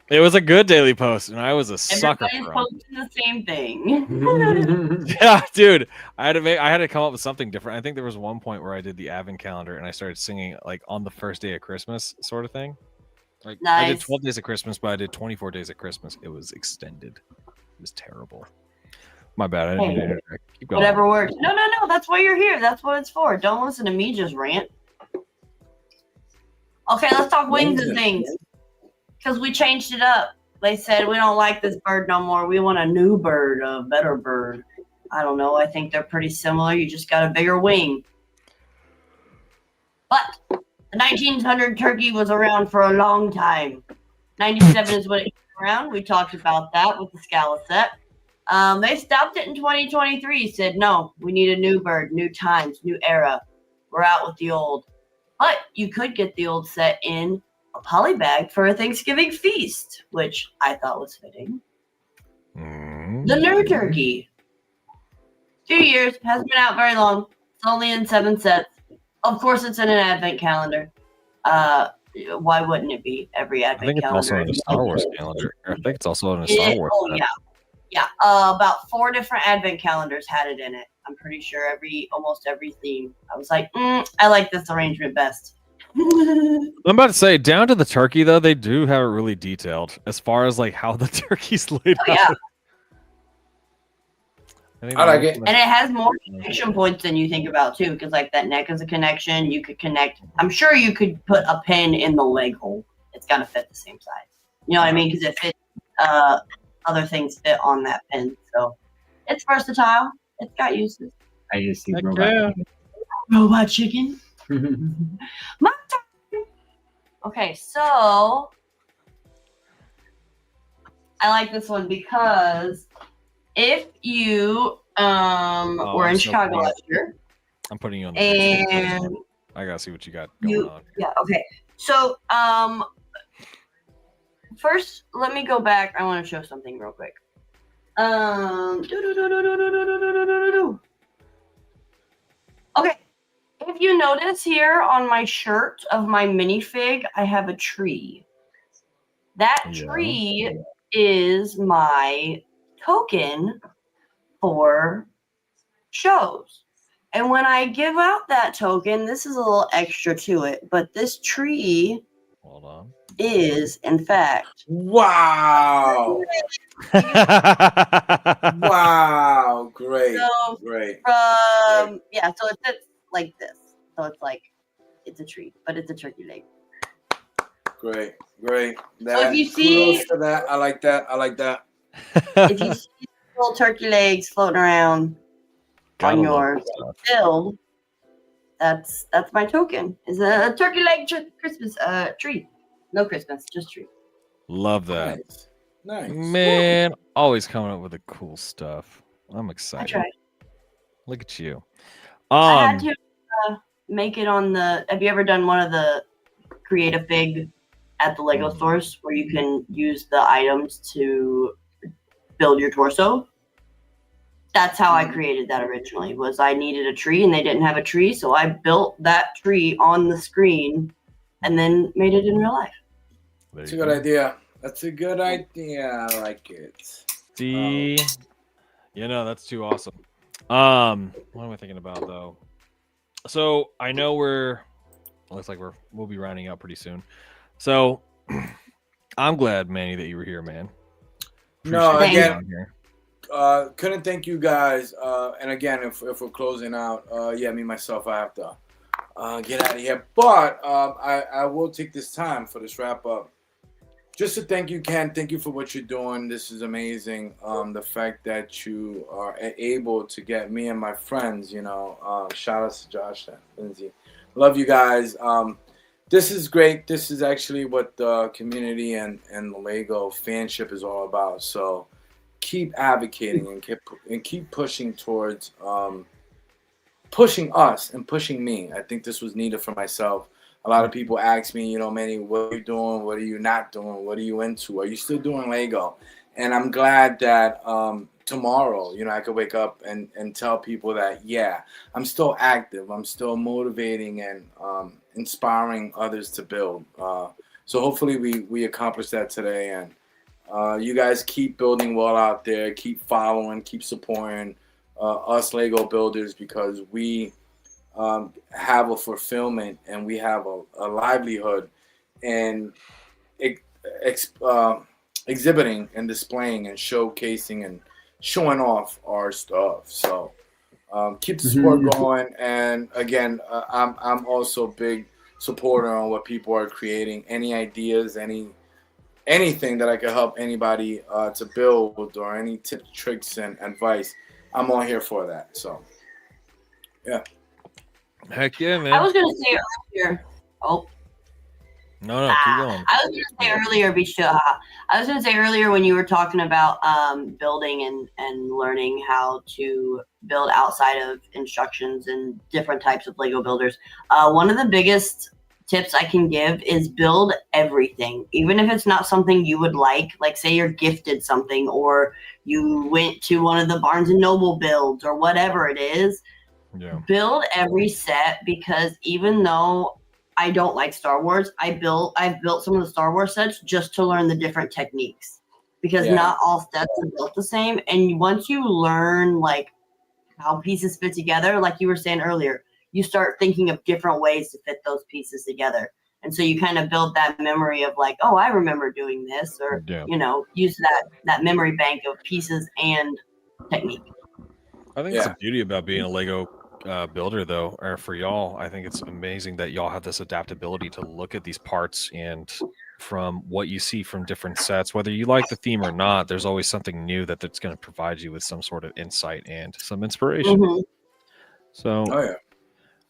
It was a good daily post, and I was a sucker for Everybody's posting the same thing. Yeah, dude. I had to come up with something different. I think there was one point where I did the advent calendar and I started singing like on the first day of Christmas sort of thing. Like nice. I did 12 days of Christmas, but I did 24 days of Christmas. It was extended. It was terrible. My bad. I didn't mean to interject. Keep going. Whatever works. No. That's why you're here. That's what it's for. Don't listen to me just rant. Okay, let's talk wings and things. Because we changed it up. They said, we don't like this bird no more. We want a new bird, a better bird. I don't know. I think they're pretty similar. You just got a bigger wing. But the 1900 turkey was around for a long time. 97 is when it came around. We talked about that with the Scala set. They stopped it in 2023. Said, no, we need a new bird, new times, new era. We're out with the old. But you could get the old set in a poly bag for a Thanksgiving feast, which I thought was fitting. The new turkey. 2 years, hasn't been out very long. It's only in 7 sets. Of course, it's in an advent calendar. Why wouldn't it be every I advent think it's calendar? also in a Star Wars calendar. I think it's also in a Star Wars. Oh, set. yeah. Yeah, about 4 different advent calendars had it in it. I'm pretty sure almost every theme. I was like, I like this arrangement best. I'm about to say, down to the turkey though, they do have it really detailed as far as like how the turkey's laid Oh, yeah. out. I like it. And it has more connection points than you think about too, because like that neck is a connection. You could connect. I'm sure you could put a pin in the leg hole. It's got to fit the same size. You know what I mean? Because it fits. Other things fit on that pin, so it's versatile. It's got uses. I just see Heck robot. Chicken. My turn. Okay, so I like this one because if you were in Chicago last year, I'm putting you on the and I gotta see what you got going on. yeah, okay. So first, let me go back. I want to show something real quick. Okay. If you notice here on my shirt of my minifig, I have a tree. That tree is my token for shows. And when I give out that token, this is a little extra to it, but this tree Hold on. is, in fact, Wow. Wow. Great. So, Great. so it sits like this. So it's like, it's a tree, but it's a turkey leg. Great. Great. If you see- kudos to that. I like that. I like that. If you see little turkey legs floating around on your build, that's my token. Is a turkey leg Christmas tree. No Christmas, just tree. Love that. Nice. Man, always coming up with the cool stuff. I'm I excited. tried. Look at you. I had to make it on the. Have you ever done one of the Create-A-Fig at the Lego stores where you can use the items to build your torso? That's how I created that originally. Was I needed a tree and they didn't have a tree, so I built that tree on the screen and then made it in real life. That's a good idea. That's a good idea. I like it. See, that's too awesome. What am I thinking about though? So I know looks like we'll be rounding up pretty soon. So I'm glad, Manny, that you were here, man. No, Appreciate you again, being here. couldn't thank you guys. And again, if we're closing out, me myself, I have to get out of here. But I will take this time for this wrap up. Just to thank you, Ken. Thank you for what you're doing. This is amazing. The fact that you are able to get me and my friends, shout out to Josh and Lindsay. Love you guys. This is great. This is actually what the community and the Lego fanship is all about. So keep advocating and keep pushing towards pushing us and pushing me. I think this was needed for myself. A lot of people ask me, Manny, what are you doing? What are you not doing? What are you into? Are you still doing Lego? And I'm glad that tomorrow, I could wake up and tell people that, I'm still active. I'm still motivating and inspiring others to build. So hopefully we accomplish that today. And you guys keep building well out there. Keep following. Keep supporting us Lego builders, because we have a fulfillment and we have a livelihood in exhibiting and displaying and showcasing and showing off our stuff. So keep the support going. And again, I'm also a big supporter on what people are creating. Any ideas, anything that I could help anybody to build, or any tips, tricks, and advice, I'm all here for that. So yeah. Heck yeah, man. I was gonna say earlier. Oh, No, keep going. I was gonna say earlier, Bisha. I was gonna say earlier when you were talking about building and learning how to build outside of instructions and different types of Lego builders. One of the biggest tips I can give is build everything, even if it's not something you would like. Like, say you're gifted something, or you went to one of the Barnes and Noble builds, or whatever it is. Yeah. Build every set, because even though I don't like Star Wars, I've built some of the Star Wars sets just to learn the different techniques, because not all sets are built the same. And once you learn like how pieces fit together, like you were saying earlier, you start thinking of different ways to fit those pieces together. And so you kind of build that memory of like, oh, I remember doing this, or use that memory bank of pieces and technique. I think it's the beauty about being a Lego builder, though, or for y'all. I think it's amazing that y'all have this adaptability to look at these parts, and from what you see from different sets, whether you like the theme or not, there's always something new that's going to provide you with some sort of insight and some inspiration. Mm-hmm. So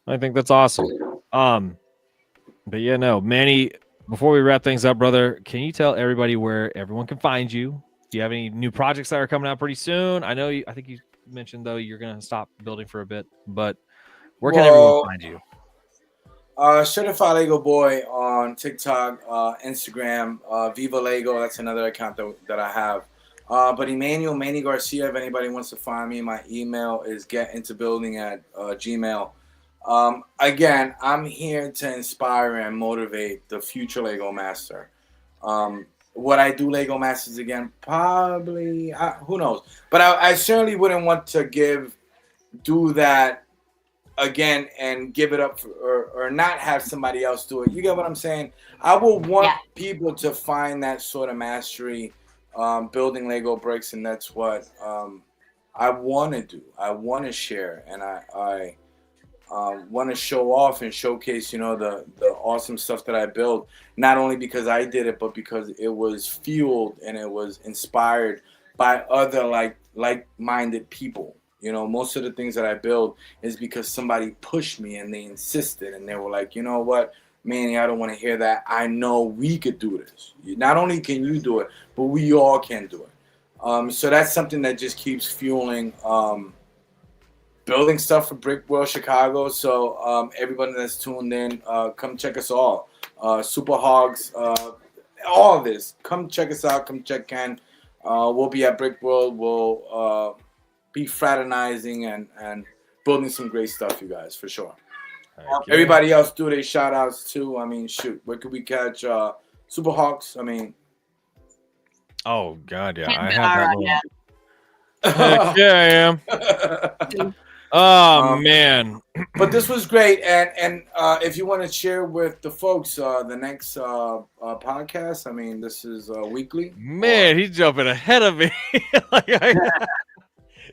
I think that's awesome. But yeah, no, Manny, before we wrap things up, brother, can you tell everybody where everyone can find you? Do you have any new projects that are coming out pretty soon? I think you mentioned, though, you're going to stop building for a bit, but where can everyone find you? Certified Lego Boy on TikTok, Instagram, Viva Lego. That's another account that I have. But Manny Garcia, if anybody wants to find me, my email is getintobuilding@gmail. Again, I'm here to inspire and motivate the future Lego Master. Would I do Lego Masters again? Probably. Who knows? But I certainly wouldn't want to do that again and give it up or not have somebody else do it. You get what I'm saying? I will want people to find that sort of mastery building Lego bricks, and that's what I want to do. I want to share, and I want to show off and showcase, the awesome stuff that I built, not only because I did it, but because it was fueled and it was inspired by other like-minded people. Most of the things that I build is because somebody pushed me and they insisted, and they were like, you know what, Manny, I don't want to hear that. I know we could do this. Not only can you do it, but we all can do it. So that's something that just keeps fueling building stuff for Brick World Chicago. So everybody that's tuned in, come check us all. Super Hogs, all of this. Come check us out. Come check Ken. We'll be at Brick World. We'll be fraternizing and building some great stuff, you guys, for sure. Everybody else do their shout outs too. I mean, shoot, where could we catch Super Hawks? I mean, oh god, yeah, I have that one. Yeah, I am. Oh man, but this was great, and if you want to share with the folks the next podcast, I mean, this is weekly. Man, he's jumping ahead of me.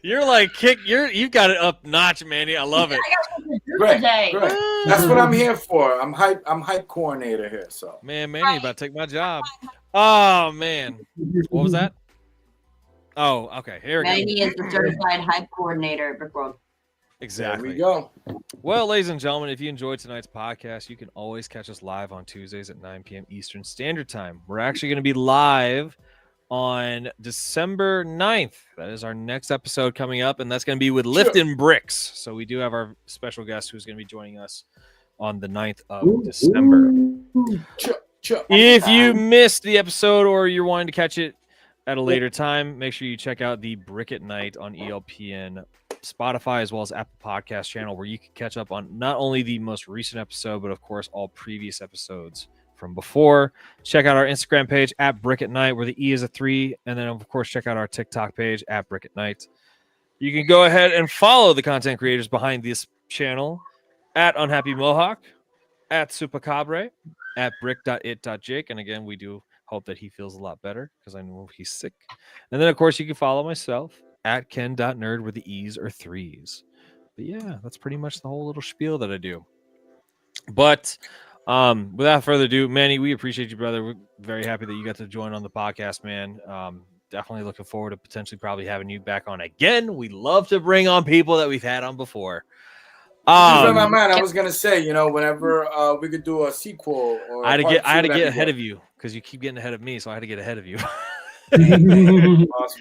You're like you've got it up notch, Manny. I love it. Great. That's what I'm here for. I'm hype coordinator here. So Manny about to take my job. Oh man, what was that? Oh, okay. Here we go. Manny is the certified hype coordinator at Brick World. Exactly. There we go. Well, ladies and gentlemen, if you enjoyed tonight's podcast, you can always catch us live on Tuesdays at 9 p.m. Eastern Standard Time. We're actually going to be live on December 9th. That is our next episode coming up, and that's going to be with Lifting Bricks. So we do have our special guest who's going to be joining us on the 9th of December. If you missed the episode or you're wanting to catch it at a later time, make sure you check out the Brick Nite on ELPN, Spotify, as well as Apple Podcast channel, where you can catch up on not only the most recent episode, but of course all previous episodes from before. Check out our Instagram page at Brick Nite, where the E is a 3, and then of course check out our TikTok page at Brick Nite. You can go ahead and follow the content creators behind this channel at Unhappy Mohawk, at Supacabre, at brick.it.jake, and again, we do hope that he feels a lot better because I know he's sick. And then of course you can follow myself at ken.nerd, where the E's are 3s. But yeah, that's pretty much the whole little spiel that I do. But without further ado, Manny, we appreciate you, brother. We're very happy that you got to join on the podcast, man. Definitely looking forward to potentially probably having you back on again. We love to bring on people that we've had on before. My man, I was gonna say, you know, whenever we could do a sequel or I had to get ahead you. of you because you keep getting ahead of me, so I had to get ahead of you.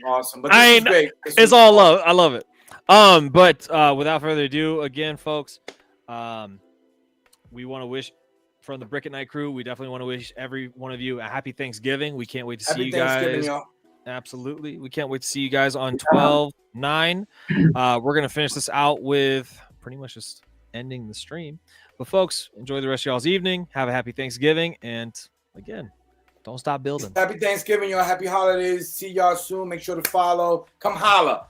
Awesome. But this is great. It's all love. I love it. But without further ado, again, folks, we want to wish from the Brick Nite crew. We definitely want to wish every one of you a happy Thanksgiving. We can't wait to see you guys. Y'all. Absolutely, we can't wait to see you guys on 12/9. We're gonna finish this out with pretty much just ending the stream. But folks, enjoy the rest of y'all's evening. Have a happy Thanksgiving, and again, don't stop building. Happy Thanksgiving, y'all. Happy holidays. See y'all soon. Make sure to follow. Come holla.